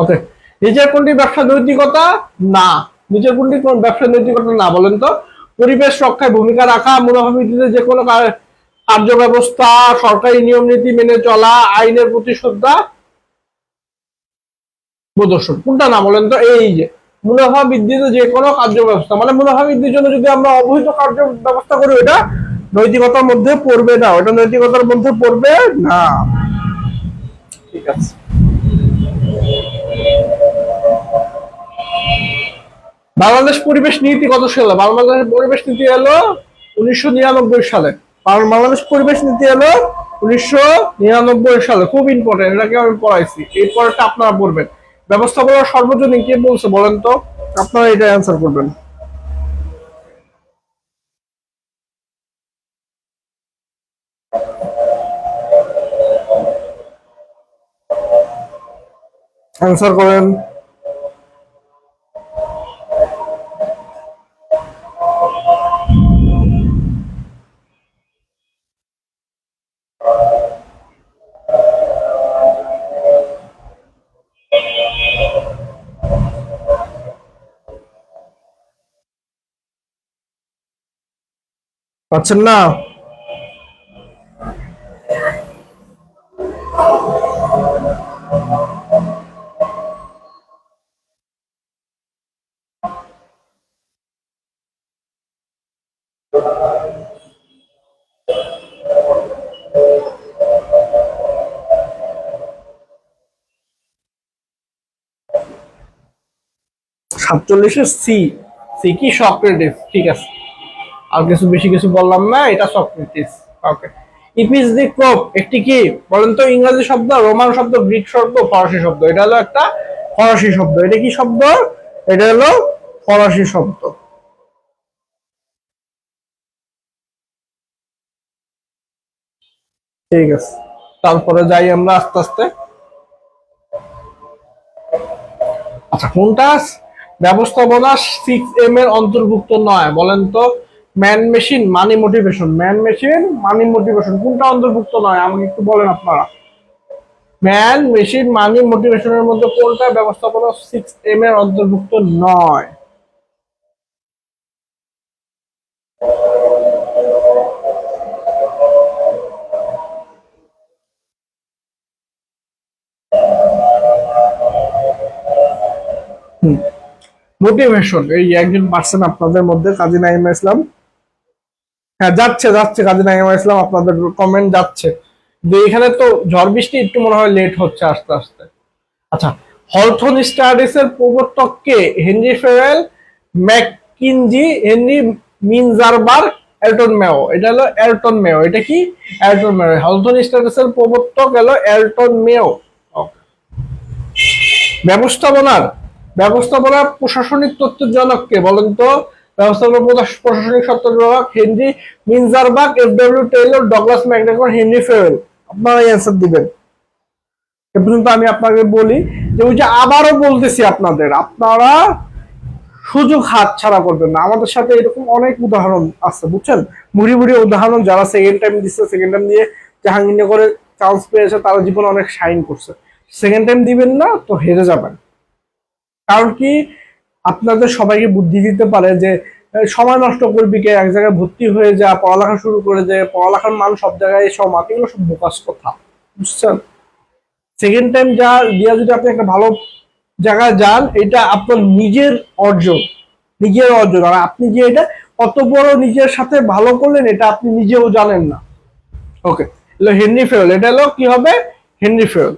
ওকে, নিজের কোনটি ব্যবসা নৈতিকতা না? নিজের কোনটি ব্যবসা নৈতিকতা না বলেন তো? পরিবেশ রক্ষায় ভূমিকা রাখা, মুনাফা বৃদ্ধিতে যে কোনো কার্য ব্যবস্থা, সরকারি নিয়ম নীতি মেনে চলা, আইনের প্রতি শ্রদ্ধা প্রদর্শন। কোনটা না বলেন তো? এই যে মুনাফা বৃদ্ধিতে যে কোনো কার্য ব্যবস্থা, মানে মুনাফা বৃদ্ধির জন্য যদি আমরা অবৈধ কার্য ব্যবস্থা করি, ওটা নৈতিকতার মধ্যে পড়বে না, ওটা নৈতিকতার মধ্যে পড়বে না। ঠিক আছে, বাংলাদেশ পরিবেশ নীতি কত সালে? বাংলাদেশের পরিবেশ নীতি এলো 1999 সালে। বাংলাদেশ পরিবেশ নীতি এলো 1999 সালে। খুব ইম্পর্টেন্ট, এটাকে আমি পড়াইছি, এই পরেরটা আপনারা পড়বেন। ব্যবস্থাপনা সর্বজনীন কে বলছে বলেন তো? আপনারা এটা অ্যান্সার করবেন। অ্যান্সার করেন। পাচ্ছেন না? সাতচল্লিশের সি, সি কি? সক্রেটিস। ঠিক আছে, আর কিছু বেশি কিছু বললাম না, এটা সক্রেটিস। ওকে, ইপিস দি ক্রপ একটি কি বলেন তো? ইংরেজি শব্দ, রোমান শব্দ, গ্রিক শব্দ, ফরাসি শব্দ। এটা হলো একটা ফরাসি শব্দ। এটা কি শব্দ? এটা হলো ফরাসি শব্দ। ঠিক আছে, তারপরে যাই আমরা আস্তে আস্তে। আচ্ছা, কোনটা ব্যবস্থাপনা 6M এর অন্তর্ভুক্ত নয় বলেন তো? ম্যান মেশিন মানি মোটিভেশন, ম্যান মেশিন মানি মোটিভেশন, কোনটা অন্তর্ভুক্ত নয় আমাকে একটু বলেন আপনারা। ম্যান মেশিন মানি মোটিভেশনের মধ্যে কোনটা ব্যবস্থাপনা 6M এর অন্তর্ভুক্ত নয়? মোটিভেশন। এই একজন পার্সন আপনাদের মধ্যে, কাজী নাইমা ইসলাম। হ্যাঁ, যাচ্ছে যাচ্ছে, কাজী নাইমা ইসলাম আপনাদের কমেন্ট যাচ্ছে। কিন্তু এখানে তো ঝড় বৃষ্টি একটু মনে হয় লেট হচ্ছে আস্তে আস্তে। আচ্ছা, হলথন স্টাডিজ এর প্রবর্তক কে? হেনরি ফেরেল, ম্যাককিনজি, হেনরি মিনজারবার্গ, এলটন মেও। এটা হলো এলটন মেও। এটা কি? এলটন মেও। হলথন স্টাডিজ এর প্রবর্তক হলো এলটন মেও। ব্যবস্থাপনার ব্যবস্থাপনার প্রশাসনিক তত্ত্বের জনক কে বলেন তো? ব্যবস্থাপনা প্রশাসনিক তত্ত্বের জনক Henry Mintzberg, F W. Taylor, Douglas McGregor, Henry Fayol. আপনারা অ্যান্সার দিবেন। এ পর্যন্ত আমি আপনাকে বলি যে, ওই যে আবারও বলতেছি আপনাদের, আপনারা সুযোগ হাত ছাড়া করবেন না। আমাদের সাথে এরকম অনেক উদাহরণ আছে, বুঝছেন, বুড়ি বুড়ি উদাহরণ, যারা সেকেন্ড টাইম দিচ্ছে, সেকেন্ড টাইম দিয়ে জাহাঙ্গীরনগরে চান্স পেয়েছে, তারা জীবনে অনেক শাইন করছে। সেকেন্ড টাইম দিবেন না তো হেরে যাবেন। কারণ কি, আপনাদের সবাইকে বুদ্ধি দিতে পারে যে সময় নষ্ট করবি কে, এক জায়গায় ভর্তি হয়ে যা, পড়ালেখা শুরু করে যে, পড়ালেখার মান সব জায়গায় সমান, এগুলো সব বোকাস কথা, বুঝছেন। সেকেন্ড টাইম যা দিয়া যদি আপনি একটা ভালো জায়গায় যান, এটা আপনার নিজের অর্জন, নিজের অর্জন। আর আপনি যে এটা কত বড় নিজের সাথে ভালো করলেন, এটা আপনি নিজেও জানেন না। ওকে, হেনরি ফেরল, এটা হলো কি হবে, হেনরি ফেরল।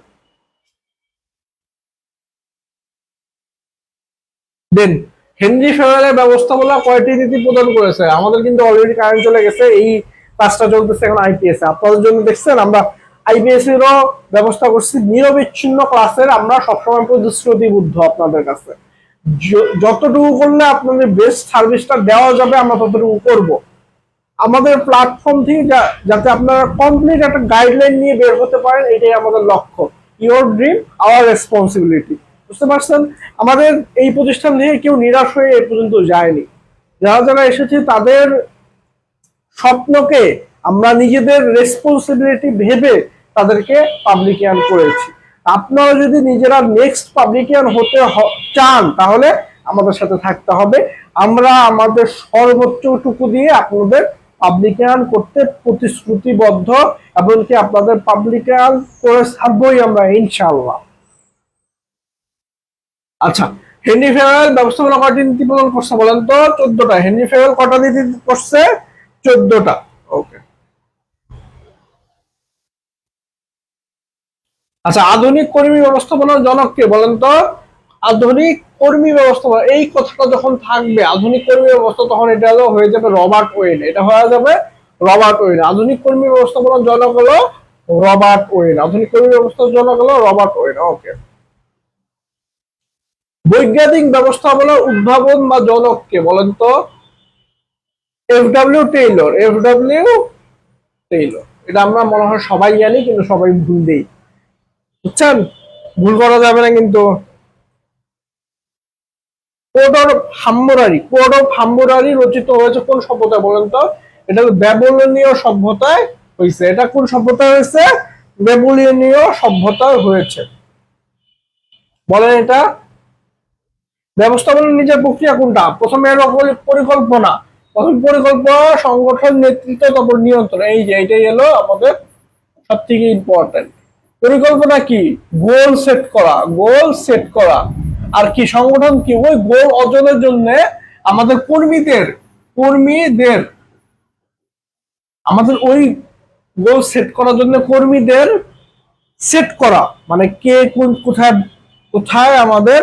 দেন হেনরি ফেরারের ব্যবস্থাপনা কয়টি নীতি প্রদান করেছে? আমাদের কিন্তু অলরেডি কারেন্ট চলে গেছে, এই কাজটা চলতেছে এখন আইপিএস। আপনাদের জন্য দেখছেন আমরা আইপিএস এরও ব্যবস্থা করছি, নিরবিচ্ছিন্ন ক্লাসের আমরা সবসময় প্রতিশ্রুতিবদ্ধ আপনাদের কাছে। যতটুকু করলে আপনাদের বেস্ট সার্ভিসটা দেওয়া যাবে আমরা ততটুকু করব। আমাদের প্ল্যাটফর্ম থেকে যাতে আপনারা কমপ্লিট একটা গাইডলাইন নিয়ে বের হতে পারেন, এটাই আমাদের লক্ষ্য। ইওর ড্রিম আওয়ার রেসপন্সিবিলিটি, বুঝতে পারছেন। আমাদের এই প্রতিষ্ঠান থেকে কেউ নিরাশ হয়ে এ পর্যন্ত যায়নি। যারা যারা এসেছে তাদের স্বপ্নকে আমরা নিজেদের রেসপন্সিবিলিটি ভেবে তাদেরকে পাবলিকিয়ান করেছি। আপনারা যদি নিজেরা নেক্সট পাবলিকিয়ান হতে চান, তাহলে আমাদের সাথে থাকতে হবে। আমরা আমাদের সর্বোচ্চটুকু দিয়ে আপনাদের পাবলিকিয়ান করতে প্রতিশ্রুতিবদ্ধ, এমনকি আপনাদের পাবলিকিয়ান করে ছাড়বই আমরা, ইনশাআল্লাহ। আচ্ছা, হেনরি ফেরাল ব্যবস্থাপনা কয়টি নীতি প্রদান করছে বলেন তো? 14টা। হেনরি ফেরাল কটা নীতি করছে? 14টা। ওকে। আচ্ছা, আধুনিক কর্মী ব্যবস্থাপনার জনক কে বলেন তো? আধুনিক কর্মী ব্যবস্থাপনা, এই কথাটা যখন থাকবে আধুনিক কর্মী ব্যবস্থা, তখন এটা হলো হয়ে যাবে রবার্ট ওয়েন। এটা হয়ে যাবে রবার্ট ওয়েন। আধুনিক কর্মী ব্যবস্থাপনার জনক হলো রবার্ট ওয়েন। আধুনিক কর্মী ব্যবস্থার জনক হলো রবার্ট ওয়েন। ওকে। বৈজ্ঞানিক ব্যবস্থাপনার উদ্ভাবন বা জনক কে বলেন তো? এফ.ডব্লিউ. টেইলর। এফ.ডব্লিউ. টেইলর। এটা আমরা মনে হয় সবাই জানি, কিন্তু সবাই ভুল দেই, বুঝছেন, ভুল করা যাবে না কিন্তু। কোড অফ হাম্বুরারি। কোড অফ হাম্বুরারি রচিত হয়েছে কোন সভ্যতায় বলেন তো? এটা ব্যাবিলনীয় সভ্যতায় হয়েছে। এটা কোন সভ্যতায় হয়েছে? ব্যাবিলনীয় সভ্যতায় হয়েছে। বলেন এটা। ব্যবস্থাপনার নিজের প্রক্রিয়া কোনটা? প্রথমে এলো পরিকল্পনা। প্রথম পরিকল্পনা, সংগঠন, নেতৃত্ব, তারপর নিয়ন্ত্রণ। এই যে এটাই হলো আমাদের সব থেকে ইম্পর্টেন্ট। পরিকল্পনা কি? গোল সেট করা, গোল সেট করা। আর কি সংগঠন কি? ওই গোল অর্জনের জন্য আমাদের কর্মীদের আমাদের ওই গোল সেট করার জন্য কর্মীদের সেট করা, মানে কে কোন কোথায় কোথায় আমাদের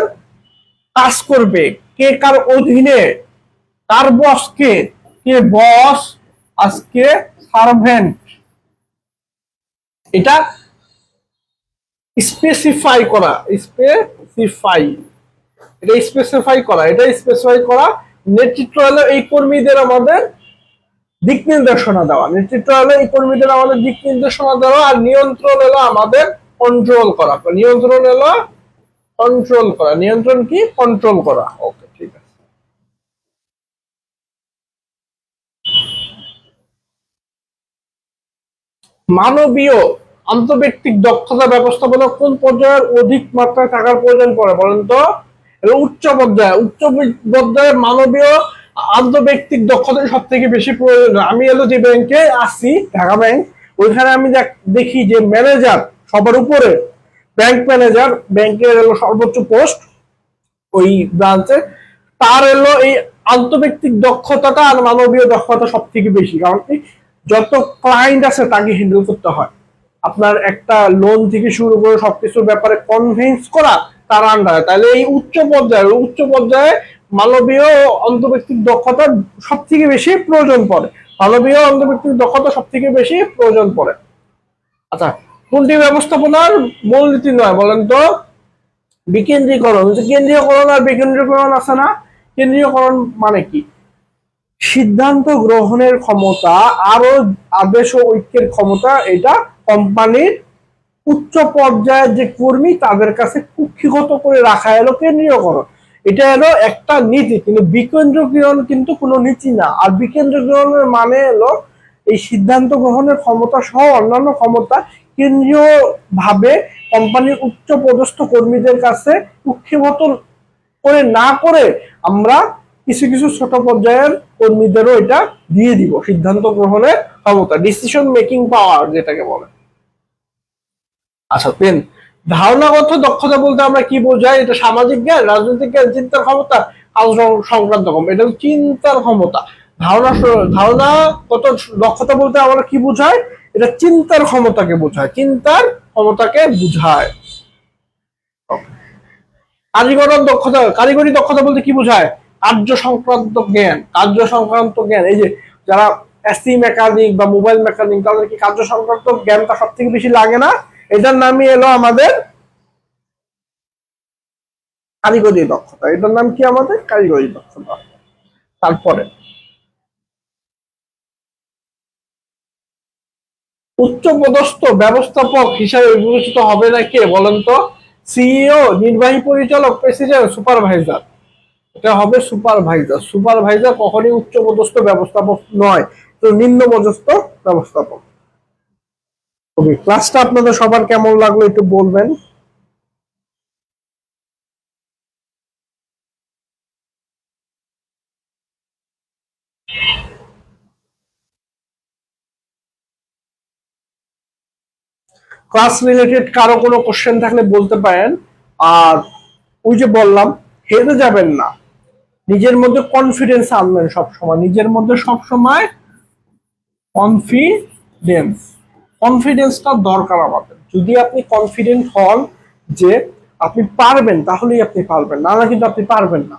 কাজ করবে, কে কার অধীনে, কার বস কে, কে বস, আজকে সার্ভেন্ট, এটা স্পেসিফাই করা। স্পেসিফাই করা। নেতৃত্ব হলো এই কর্মীদের আমাদের দিক নির্দেশনা দেওয়া। নেতৃত্ব হলো এই কর্মীদের আমাদের দিক নির্দেশনা দেওয়া। আর নিয়ন্ত্রণ হলো আমাদের কন্ট্রোল করা। নিয়ন্ত্রণ কি? কন্ট্রোল করা। ওকে, ঠিক আছে। মানবীয় আন্তঃব্যক্তিক দক্ষতা ব্যবস্থাপনা কোন পর্যায়ের অধিক মাত্রায় থাকার প্রয়োজন পড়ে বলেন তো? উচ্চ পর্যায়ে মানবীয় আন্তঃব্যক্তিক দক্ষতা সব থেকে বেশি প্রয়োজন। আমি যে ব্যাংকে আছি, ঢাকা ব্যাংক, ওইখানে আমি দেখি যে ম্যানেজার সবার উপরে, ব্যাংক ম্যানেজার, ব্যাংকের সর্বোচ্চ পোস্ট ওই ব্রাঞ্চে, তার এই আন্তঃব্যক্তিক দক্ষতাটা আর মানবীয় দক্ষতা সব থেকে বেশি। কারণ কি, যত ক্লায়েন্ট আছে তাকে হ্যান্ডেল করতে হয়। আপনার একটা লোন থেকে শুরু করে সবকিছুর ব্যাপারে কনভিন্স করা তার আন্ডারে। তাহলে এই উচ্চ পর্যায়ে মানবীয় আন্তঃব্যক্তিক দক্ষতা সব থেকে বেশি প্রয়োজন পড়ে। আচ্ছা, কোনটি ব্যবস্থাপনার মূলনীতি নয় বলেন তো? বিকেন্দ্রীকরণ। কেন্দ্রীয়করণ আর বিকেন্দ্রীকরণ আছে না? কেন্দ্রীয়করণ মানে কি? সিদ্ধান্ত গ্রহণের ক্ষমতা, আরো আদেশ ও ঐক্যের ক্ষমতা, এটা কোম্পানির উচ্চ পর্যায়ের যে কর্মী তাদের কাছে কুক্ষিগত করে রাখা এলো কেন্দ্রীয়করণ। এটা হলো একটা নীতি, কিন্তু বিকেন্দ্রীকরণ কিন্তু কোনো নীতি না। আর বিকেন্দ্রীকরণের মানে হলো এই সিদ্ধান্ত গ্রহণের ক্ষমতা সহ অন্যান্য ক্ষমতা কেন্দ্রীয় ভাবে কোম্পানির উচ্চ পদস্থ কর্মীদের কাছে কুক্ষিগত করে না করে আমরা কিছু কিছু ছোট পর্যায়ের কর্মীদেরও এটা দিয়ে দিব সিদ্ধান্ত গ্রহণের ক্ষমতা, ডিসিশন মেকিং পাওয়ার যেটাকে বলে। আচ্ছা পেন, ধারণাগত দক্ষতা বলতে আমরা কি বোঝাই? এটা সামাজিক জ্ঞান, রাজনৈতিক জ্ঞান, চিন্তার ক্ষমতা, কাজ সংক্রান্ত ক্ষমতা। এটা চিন্তার ক্ষমতা। ধারণাগত দক্ষতা বলতে আমরা কি বোঝাই? এটা চিন্তার ক্ষমতাকে বোঝায়, চিন্তার ক্ষমতাকে বোঝায়। কারিগরি দক্ষতা বলতে কি বোঝায়? কার্য সংক্রান্ত জ্ঞান, কার্য সংক্রান্ত জ্ঞান। এই যে যারা এসি মেকানিক বা মোবাইল মেকানিক, তাদের কি কার্য সংক্রান্ত জ্ঞানটা সব থেকে বেশি লাগে না? এটার নামই এলো আমাদের কারিগরি দক্ষতা। এটার নাম কি? আমাদের কারিগরি দক্ষতা। তারপরে উচ্চ পদস্থ ব্যবস্থাপক হিসাবে বিবেচিত হবে না কে বলেন তো? সিইও, নির্বাহী পরিচালক, প্রেসিডেন্ট, সুপারভাইজার। এটা হবে সুপারভাইজার। সুপারভাইজার কখনই উচ্চ পদস্থ ব্যবস্থাপক নয়, তো নিম্ন পদস্থ ব্যবস্থাপক। ওকে, ক্লাসটা আপনাদের সবার কেমন লাগলো একটু বলবেন। ক্লাস রিলেটেড কারো কোনো কোশ্চেন থাকলে বলতে পারেন। আর ওই যে বললাম, হেরে যাবেন না, নিজের মধ্যে কনফিডেন্স আনবেন সবসময়, নিজের মধ্যে সবসময় কনফিডেন্স, কনফিডেন্সটা দরকার আমাদের। যদি আপনি কনফিডেন্ট হন যে আপনি পারবেন, তাহলেই আপনি পারবেন, না কিন্তু আপনি পারবেন না।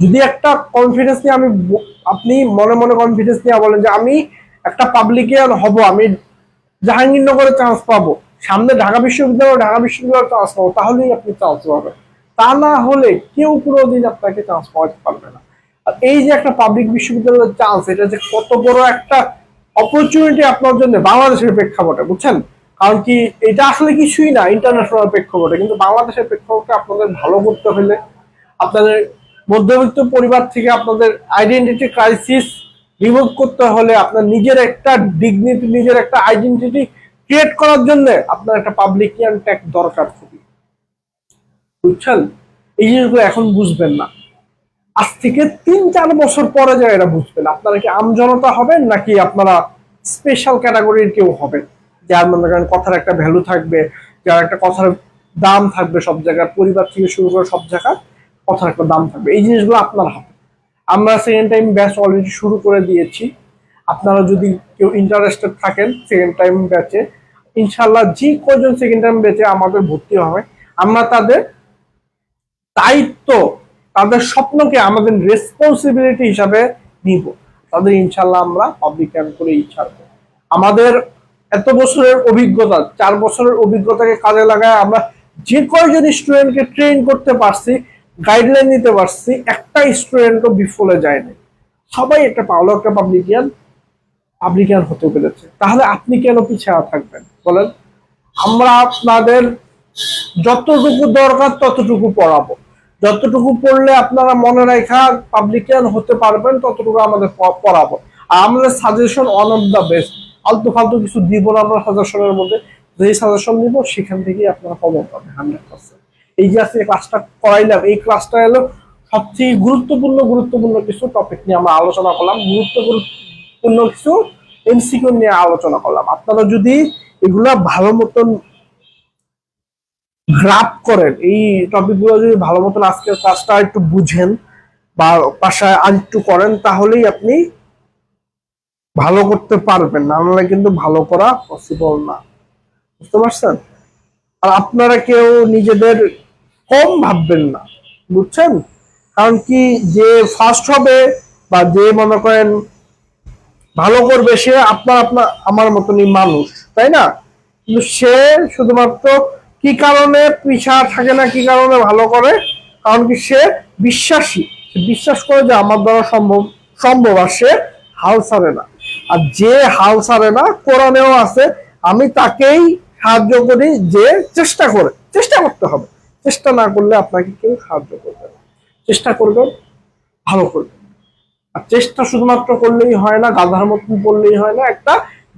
যদি একটা কনফিডেন্স নিয়ে আপনি মনে মনে কনফিডেন্স নিয়ে বলেন যে আমি একটা পাবলিকিয়ান হব, আমি জাহাঙ্গীরনগরে চান্স পাবো, সামনে ঢাকা বিশ্ববিদ্যালয় চান্স পাবো, তাহলেই আপনি চান্স পাবেন। তা না হলে কেউ কোনোদিন আপনাকে চান্স পাওয়াতে পারবে না। আর এই যে একটা পাবলিক বিশ্ববিদ্যালয়ের চান্স, এটা যে কত বড় একটা অপরচুনিটি আপনার জন্য বাংলাদেশের প্রেক্ষাপটে, বুঝছেন? কারণ কি, এটা আসলে কিছুই না ইন্টারন্যাশনাল প্রেক্ষাপটে, কিন্তু বাংলাদেশের প্রেক্ষাপটে আপনাদের ভালো করতে হলে, আপনাদের মধ্যবিত্ত পরিবার থেকে আপনাদের আইডেন্টিটি ক্রাইসিস রিমুভ করতে হলে, আপনার নিজের একটা ডিগনিটি, নিজের একটা আইডেন্টিটি ক্রিয়েট করার জন্য আপনার একটা পাবলিকিয়ান ট্যাগ দরকার খুবই, বুঝছেন? এই জিনিসগুলো এখন বুঝবেন না, আজ থেকে 3-4 বছর পরে যায় এরা বুঝবেন। আপনারা কি আমজনতা হবেন নাকি আপনারা স্পেশাল ক্যাটাগরির কেউ হবেন, যার মনে করেন কথার একটা ভ্যালু থাকবে, যার একটা কথার দাম থাকবে সব জায়গায়, পরিবার থেকে শুরু করে সব জায়গায় কথার একটা দাম থাকবে। এই জিনিসগুলো আপনার হবে। আমরা সেকেন্ড টাইম ব্যাচ অলরেডি শুরু করে দিয়েছি। আপনারা যদি কেউ ইন্টারেস্টেড থাকেন সেকেন্ড টাইম ব্যাচে, ইনশাল্লাহ যে কয়জন সেকেন্ড টাইম ব্যাচে আমাদের ভর্তি হবে, আমরা তাদের দায়িত্ব, তাদের স্বপ্নকে আমাদের রেসপন্সিবিলিটি হিসাবে নিব। তাদের ইনশাল্লাহ আমরা পাবলিকান করে ছাড়বো। আমাদের এত বছরের অভিজ্ঞতা, 4 বছরের অভিজ্ঞতাকে কাজে লাগায় আমরা যে কয়জন স্টুডেন্টকে ট্রেন করতে পারছি, গাইডলাইন দিতে পারছি, একটা স্টুডেন্টও বিফলে যায়নি। সবাই একটা ভালো একটা পাবলিকান হতে পেরেছে। তাহলে আপনি কেন পিছিয়ে থাকবেন বলেন? আমরা আপনাদের যতটুকু দরকার ততটুকু পড়াবো, যতটুকু পড়লে আপনারা মনে রাখা পাবলিকান হতে পারবেন ততটুকু আমাদের পড়াবো। আর আমাদের suggestion one of the best. আলতু ফালতু কিছু দিব না আমরা সাজেশনের মধ্যে, যেই সাজেশন দিব সেখান থেকেই আপনারা কমন পাবেন 100%। এই যে আজকে ক্লাসটা করাইলাম, এই ক্লাসটা এলো সবচেয়ে গুরুত্বপূর্ণ কিছু টপিক নিয়ে আমরা আলোচনা করলাম, গুরুত্বপূর্ণ কিছু এমসিকিউ নিয়ে আলোচনা করলাম। আপনারা যদি এগুলা ভালো মতন গ্রাপ করেন, এই টপিকগুলো যদি ভালো মতন আজকের ক্লাসটা একটু বুঝেন বা বাসায় আর একটু করেন, তাহলেই আপনি ভালো করতে পারবেন, না হলে কিন্তু ভালো করা পসিবল না। বুঝতে পারছেন? আর আপনারা কেউ নিজেদের কম ভাববেন না, বুঝছেন? কারণ কি, যে ফার্স্ট হবে বা যে মনে করেন ভালো করবে, সে আমার মতনই মানুষ, তাই না? কিন্তু সে শুধুমাত্র কি কারণে পিছা থাকে না, কি কারণে ভালো করে, কারণ কি সে বিশ্বাসী, বিশ্বাস করে যে আমার দ্বারা সম্ভব, আর সে হাল ছাড়ে না। আর যে হাল ছাড়ে না, কোরআনেও আছে, আমি তাকেই সাহায্য করি যে চেষ্টা করতে হবে, চেষ্টা না করলে আপনাকে কেউ সাহায্য করবে না। চেষ্টা করবেন, ভালো করবেন। আর চেষ্টা শুধুমাত্র করলেই হয় না, গাধার মতন পড়লেই হয় না, একটা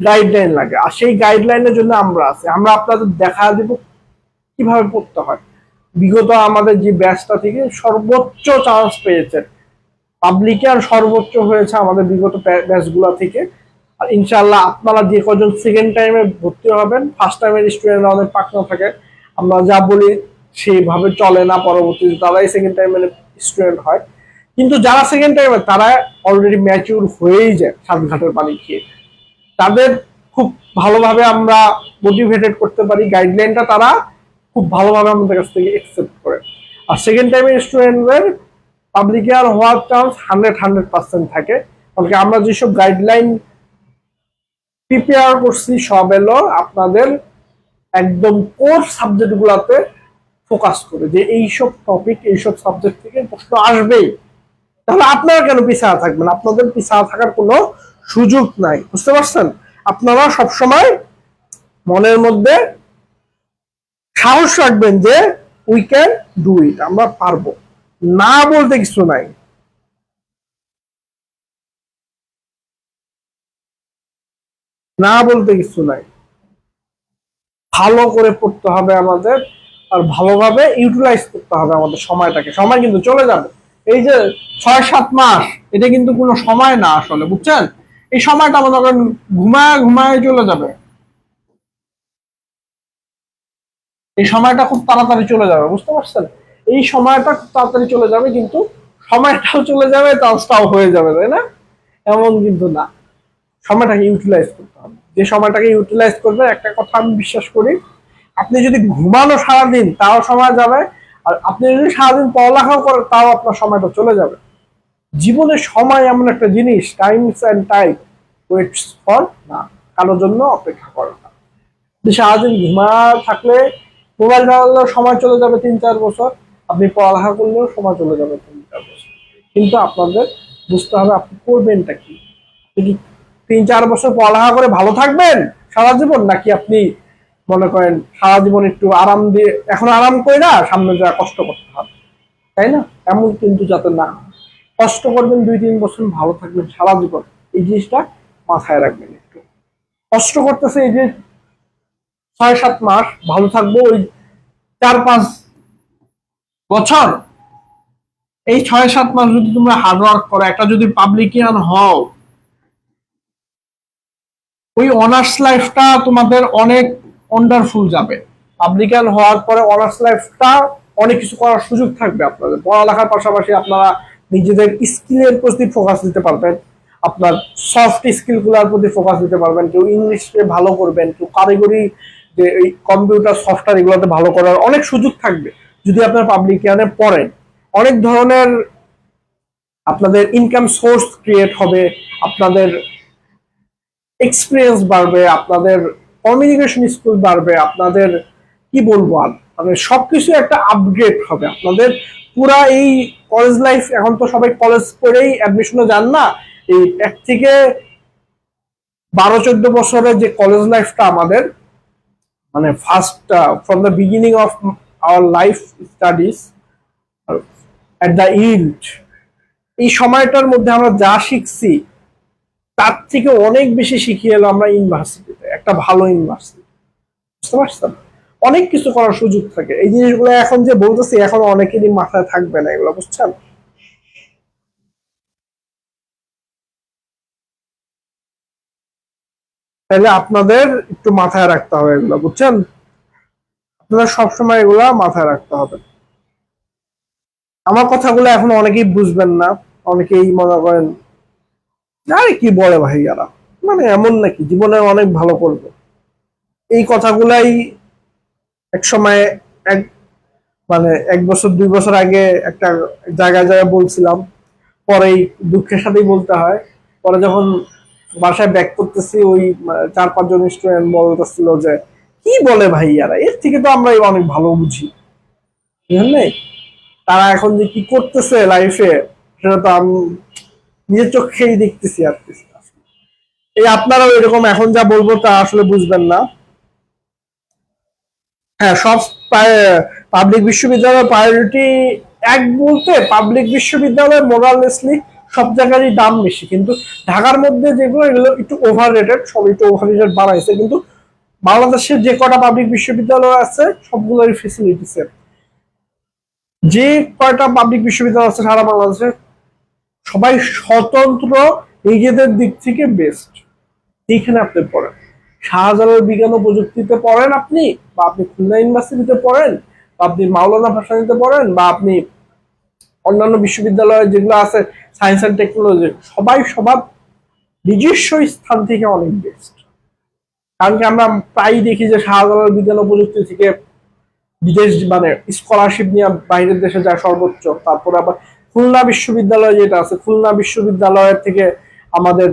গাইডলাইন লাগে। আর সেই গাইডলাইনের জন্য আমরা আছি, আমরা আপনাদের দেখা দিব কিভাবে পড়তে হয়। বিগত আমাদের যে ব্যাচটা থেকে সর্বোচ্চ চান্স পেয়েছে, পাবলিকে আর সর্বোচ্চ হয়েছে আমাদের বিগত ব্যাচগুলো থেকে। আর ইনশাআল্লাহ আপনারা যে কজন সেকেন্ড টাইমে ভর্তি হবেন, ফার্স্ট টাইমের স্টুডেন্টরা অনেক পাকনা থাকে, আমরা যা বলি সেইভাবে চলে না, পরবর্তীতে তারাই সেকেন্ড টাইমের স্টুডেন্ট হয়। কিন্তু যারা সেকেন্ড টাইমে তারা অলরেডি ম্যাচিউর হয়েই যায় সাতঘাটের পানি খেয়ে। তাদের খুব ভালোভাবে আমরা মোটিভেটেড করতে পারি, গাইডলাইনটা তারা খুব ভালোভাবে আমাদের কাছ থেকে একসেপ্ট করে। আর সেকেন্ড টাইমের স্টুডেন্টদের পাবলিক ইয়ার হওয়ার চান্স 100% থাকে। কারণ আমরা যেসব গাইডলাইন প্রিপেয়ার করছি সব এলো আপনাদের একদম কোর সাবজেক্ট গুলাতে ফোকাস করে, যে এইসব টপিক এইসব সাবজেক্ট থেকে প্রশ্ন আসবেই। তাহলে আপনারা কেন পিছাড়া থাকবেন? আপনাদের পিছাড়া থাকার কোনো সুযোগ নাই, বুঝতে পারছেন? আপনারা সবসময় মনের মধ্যে সাহস রাখবেন যে উই ক্যান ডু ইট, আমরা পারবো, না বলতে কিছু নাই। না বলতে কিছু নাই, ভালো করে পড়তে হবে আমাদের, আর ভালোভাবে ইউটিলাইজ করতে হবে আমাদের সময়টাকে। সময় কিন্তু চলে যাবে, এই যে 6-7 মাস, এটা কিন্তু কোনো সময় না আসলে, বুঝছেন? এই সময়টা আমাদের ঘুমায় ঘুমায় চলে যাবে, এই সময়টা খুব তাড়াতাড়ি চলে যাবে, বুঝতে পারছেন? এই সময়টা খুব তাড়াতাড়ি চলে যাবে, কিন্তু সময়টাও চলে যাবে, চান্সটাও হয়ে যাবে, তাই না? এমন কিন্তু না, সময়টাকে ইউটিলাইজ করতে হবে। যে সময়টাকে ইউটিলাইজ করবে, একটা কথা আমি বিশ্বাস করি, আপনি যদি ঘুমানো সারাদিন তাও সময় যাবে, আর আপনি যদি সারাদিন পড়ালেখাও করেন তাও আপনার সময়টা চলে যাবে। জীবনে সময় এমন একটা জিনিস, Times and time waits for না, কারোর জন্য অপেক্ষা করে না। আপনি সারাদিন ঘুমা থাকলে, মোবাইল চালালেও সময় চলে যাবে 3-4 বছর, আপনি পড়ালেখা করলেও সময় চলে যাবে 3-4 বছর। কিন্তু আপনাদের বুঝতে হবে আপনি করবেনটা কি। আপনি কি 3-4 বছর পড়ালেখা করে ভালো থাকবেন সারা জীবন, নাকি আপনি মনে করেন সারা জীবন একটু আরাম দিয়ে, এখন আরাম করে না, সামনে যা কষ্ট করতে হবে, তাই না? এমন কিন্তু যাতে না, কষ্ট করবেন 2-3 বছর, ভালো থাকবেন সারা জীবন, এই জিনিসটা মাথায় রাখবেন একটু। কষ্ট করতেছে এই যে 6-7 মাস, ভালো থাকবো ওই 4-5 বছর। এই 6-7 মাস যদি তোমরা হার্ডওয়ার্ক করো, একটা যদি পাবলিকিয়ান হও, ওই অনার্স লাইফটা তোমাদের অনেক ওয়ান্ডারফুল যাবে। পাবলিকান হওয়ার পরে অনার্স লাইফটা অনেক কিছু করার সুযোগ থাকবে আপনাদের। পড়ালেখার পাশাপাশি আপনারা নিজেদের স্কিলের প্রতি ফোকাস দিতে পারবেন, আপনার সফট স্কিল গুলার প্রতি ফোকাস দিতে পারবেন। কেউ ইংলিশে ভালো করবেন, কেউ কারিগরি যে এই কম্পিউটার সফটওয়্যার এগুলোতে ভালো করার অনেক সুযোগ থাকবে যদি আপনার পাবলিকিয়ানে পড়েন। অনেক ধরনের আপনাদের ইনকাম সোর্স ক্রিয়েট হবে, আপনাদের এক্সপিরিয়েন্স বাড়বে, আপনাদের কমিউনিকেশন স্কিল বাড়বে, আপনাদের কি বলবো, আর মানে সবকিছু একটা আপগ্রেড হবে আপনাদের। পুরা এই কলেজ লাইফ, এখন তো সবাই কলেজ করেই অ্যাডমিশনে যান না, এই এক থেকে 12-14 বছরের যে কলেজ লাইফটা আমাদের, মানে first from the beginning of our life studies at the end, এই সময়টার মধ্যে আমরা যা শিখছি তার থেকে অনেক বেশি শিখিয়ে এলো আমরা ইউনিভার্সিটিতে, একটা ভালো ইউনিভার্সিটি, বুঝতে পারছেন? অনেক কিছু করার সুযোগ থাকে। এই জিনিসগুলো এখন যে বলতেছি, এখন অনেকেরই মাথায় থাকবে না এগুলো, বুঝছেন? তাহলে আপনাদের একটু মাথায় রাখতে হবে এগুলো, বুঝছেন? আপনাদের সবসময় এগুলা মাথায় রাখতে হবে। আমার কথাগুলো এখন অনেকেই বুঝবেন না, অনেকেই মনে করেন আরে কি বলে ভাইয়ারা, মানে এমন নাকি জীবনে অনেক ভালো করবে। এই কথাগুলাই এক সময়, এক মানে 1 বছর 2 বছর আগে একটা জায়গায় জায়গায় বলছিলাম, পরেই দুঃখের সাথেই বলতে হয়, পরে যখন বাসায় ব্যাক করতেছি, ওই 4-5 জন স্টুডেন্ট বলতেছিল যে কি বলে ভাইয়ারা, এর থেকে তো আমরা অনেক ভালো বুঝি, বুঝলেন? তারা এখন যে কি করতেছে লাইফে, সেটা তো আমি নিজের চোখেই দেখতেছি আর কি। এই আপনারাও এরকম এখন যা বলবো তা আসলে বুঝবেন না। হ্যাঁ, সব পাবলিক বিশ্ববিদ্যালয়ের প্রায়োরিটি এক বলতে পাবলিক বিশ্ববিদ্যালয় মোরালেসলি সব জায়গারই দাম বেশি, কিন্তু ঢাকার মধ্যে যেগুলো এগুলো একটু ওভার রেটেড, সব একটু ওভার রেটেড বাড়াইছে, কিন্তু বাংলাদেশের যে কটা পাবলিক বিশ্ববিদ্যালয় আছে সবগুলোরই ফেসিলিটি সেম। যে কয়টা পাবলিক বিশ্ববিদ্যালয় আছে সারা বাংলাদেশে সবাই স্বতন্ত্র, নিজেদের দিক থেকে বেস্ট। এইখানে আপনি পড়েন, শাহজালাল বিজ্ঞান ও প্রযুক্তিতে পড়েন আপনি, বা আপনি খুলনা ইউনিভার্সিটিতে পড়েন, বা আপনি মাওলানা ভাসানীতে পড়েন, বা আপনি অন্যান্য বিশ্ববিদ্যালয় যেগুলো আছে সায়েন্স অ্যান্ড টেকনোলজি, সবাই সবার নিজস্ব স্থান থেকে অনেক বেস্ট। কারণ কি আমরা প্রায়ই দেখি যে শাহজালাল বিজ্ঞান ও প্রযুক্তি থেকে বিদেশ মানে স্কলারশিপ নিয়ে বাইরের দেশে যায় সর্বোচ্চ। তারপরে আবার খুলনা বিশ্ববিদ্যালয় যেটা আছে, খুলনা বিশ্ববিদ্যালয়ের থেকে আমাদের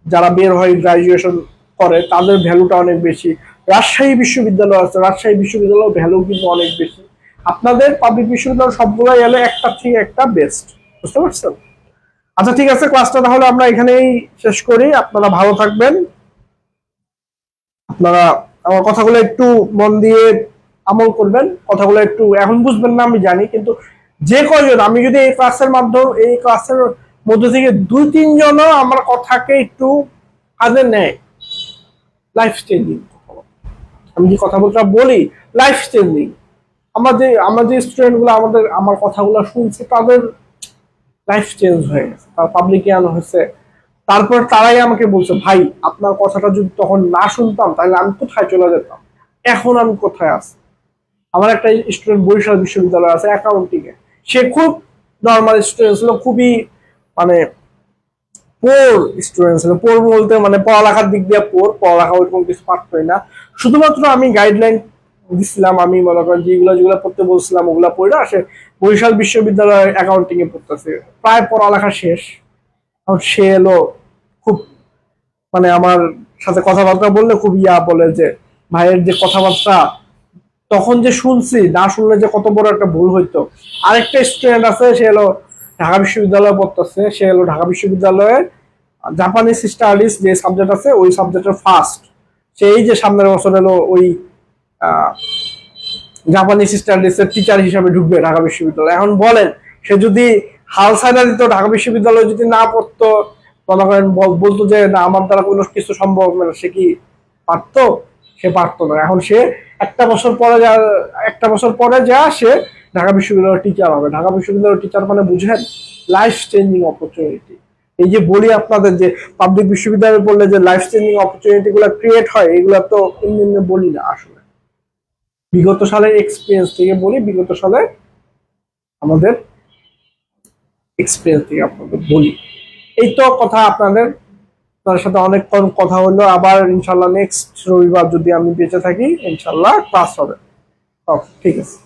যারা বের হয় গ্রাজুয়েশন করে তাদের ভ্যালুটা অনেক বেশি। রাজশাহী বিশ্ববিদ্যালয় আছে, রাজশাহী বিশ্ববিদ্যালয়ের ভ্যালু কিন্তু অনেক বেশি। আপনাদের পাবলিক বিশ্ববিদ্যালয় সবগুলো এলে একটা থেকে একটা বেস্ট, বুঝতে পারছেন? আচ্ছা ঠিক আছে, ক্লাসটা তাহলে আমরা এখানেই শেষ করি। আপনারা ভালো থাকবেন। আপনারা আমার কথাগুলো একটু মন দিয়ে আমল করবেন, কথাগুলো একটু এখন বুঝবেন না আমি জানি, কিন্তু যে কয়জন আমি যদি এই ক্লাসের মাধ্যমে এই ক্লাসের মধ্যে থেকে 2-3 জনও আমার কথাকে একটু কাজে নেয়, লাইফ চেঞ্জিং। আমি যে কথাগুলো বলি লাইফ চেঞ্জিং। আমাদের স্টুডেন্ট গুলো আমার কথাগুলো শুনছে, তাদের লাইফ চেঞ্জ হয়ে গেছে, তার পাবলিকে আনা হয়েছে। তারপর তারাই আমাকে বলছে, ভাই আপনার কথাটা যদি তখন না শুনতাম তাহলে আমি কোথায় চলে যেতাম, এখন আমি কোথায় আছি। আমার একটা স্টুডেন্ট বরিশাল বিশ্ববিদ্যালয় আছে অ্যাকাউন্টিং এ, সে খুব নর্মাল স্টুডেন্ট ছিল, খুবই মানে পোর স্টুডেন্ট ছিল। পোর বলতে মানে পড়ালেখার দিক দিয়ে পোর, পড়ালেখা ওইরকম কিছু পারতই না। শুধুমাত্র আমি গাইডলাইন দিছিলাম, আমি মনে করেন যেগুলো যেগুলো পড়তে বলছিলাম ওগুলা পড়ে সে বরিশাল বিশ্ববিদ্যালয় অ্যাকাউন্টিং এ পড়তেছে, প্রায় পড়ালেখা শেষ। এখন সে এলো খুব মানে আমার সাথে কথাবার্তা বললে খুব বলে যে ভাইয়ের যে কথাবার্তা তখন যে শুনছি, না শুনলে যে কত বড় একটা ভুল হইতো। আরেকটা স্টুডেন্ট আছে, সে হলো ঢাকা বিশ্ববিদ্যালয়ে পড়তেছে, সে হলো ঢাকা বিশ্ববিদ্যালয়ের জাপানিজ স্টাডিজ যে সাবজেক্ট আছে ওই সাবজেক্টের ফার্স্ট। সেই যে সামনের বছর হলো ওই জাপানিজ স্টাডিজ এর টিচার হিসাবে ঢুকবে ঢাকা বিশ্ববিদ্যালয়। এখন বলেন, সে যদি হাল ছাইড়া দিত, ঢাকা বিশ্ববিদ্যালয় যদি না পড়তো, মনে করেন বলতো যে না আমার দ্বারা কোনো কিছু সম্ভব না, সে কি পারতো? সে পারতো না। এখন সে একটা বছর পরে যা সে ঢাকা বিশ্ববিদ্যালয়ের টিচার হবে। ঢাকা বিশ্ববিদ্যালয়ের টিচার মানে বুঝেন লাইফ চেঞ্জিং অপরচুনিটি। এই যে বলি আপনাদের যে পাবলিক বিশ্ববিদ্যালয়ে পড়লে যে লাইফ চেঞ্জিং অপরচুনিটি গুলো ক্রিয়েট হয়, এগুলো তো এমনি এমনি বলি না, আসলে বিগত সালের এক্সপিরিয়েন্স থেকে বলি, বিগত সালে আমাদের এক্সপিরিয়েন্স থেকে আপনাদের বলি। এই তো কথা আপনাদের, আপনার সাথে অনেক কথা হলো। আবার ইনশাল্লাহ নেক্সট রবিবার যদি আমি বেঁচে থাকি ইনশাল্লাহ ক্লাস হবে। ঠিক আছে।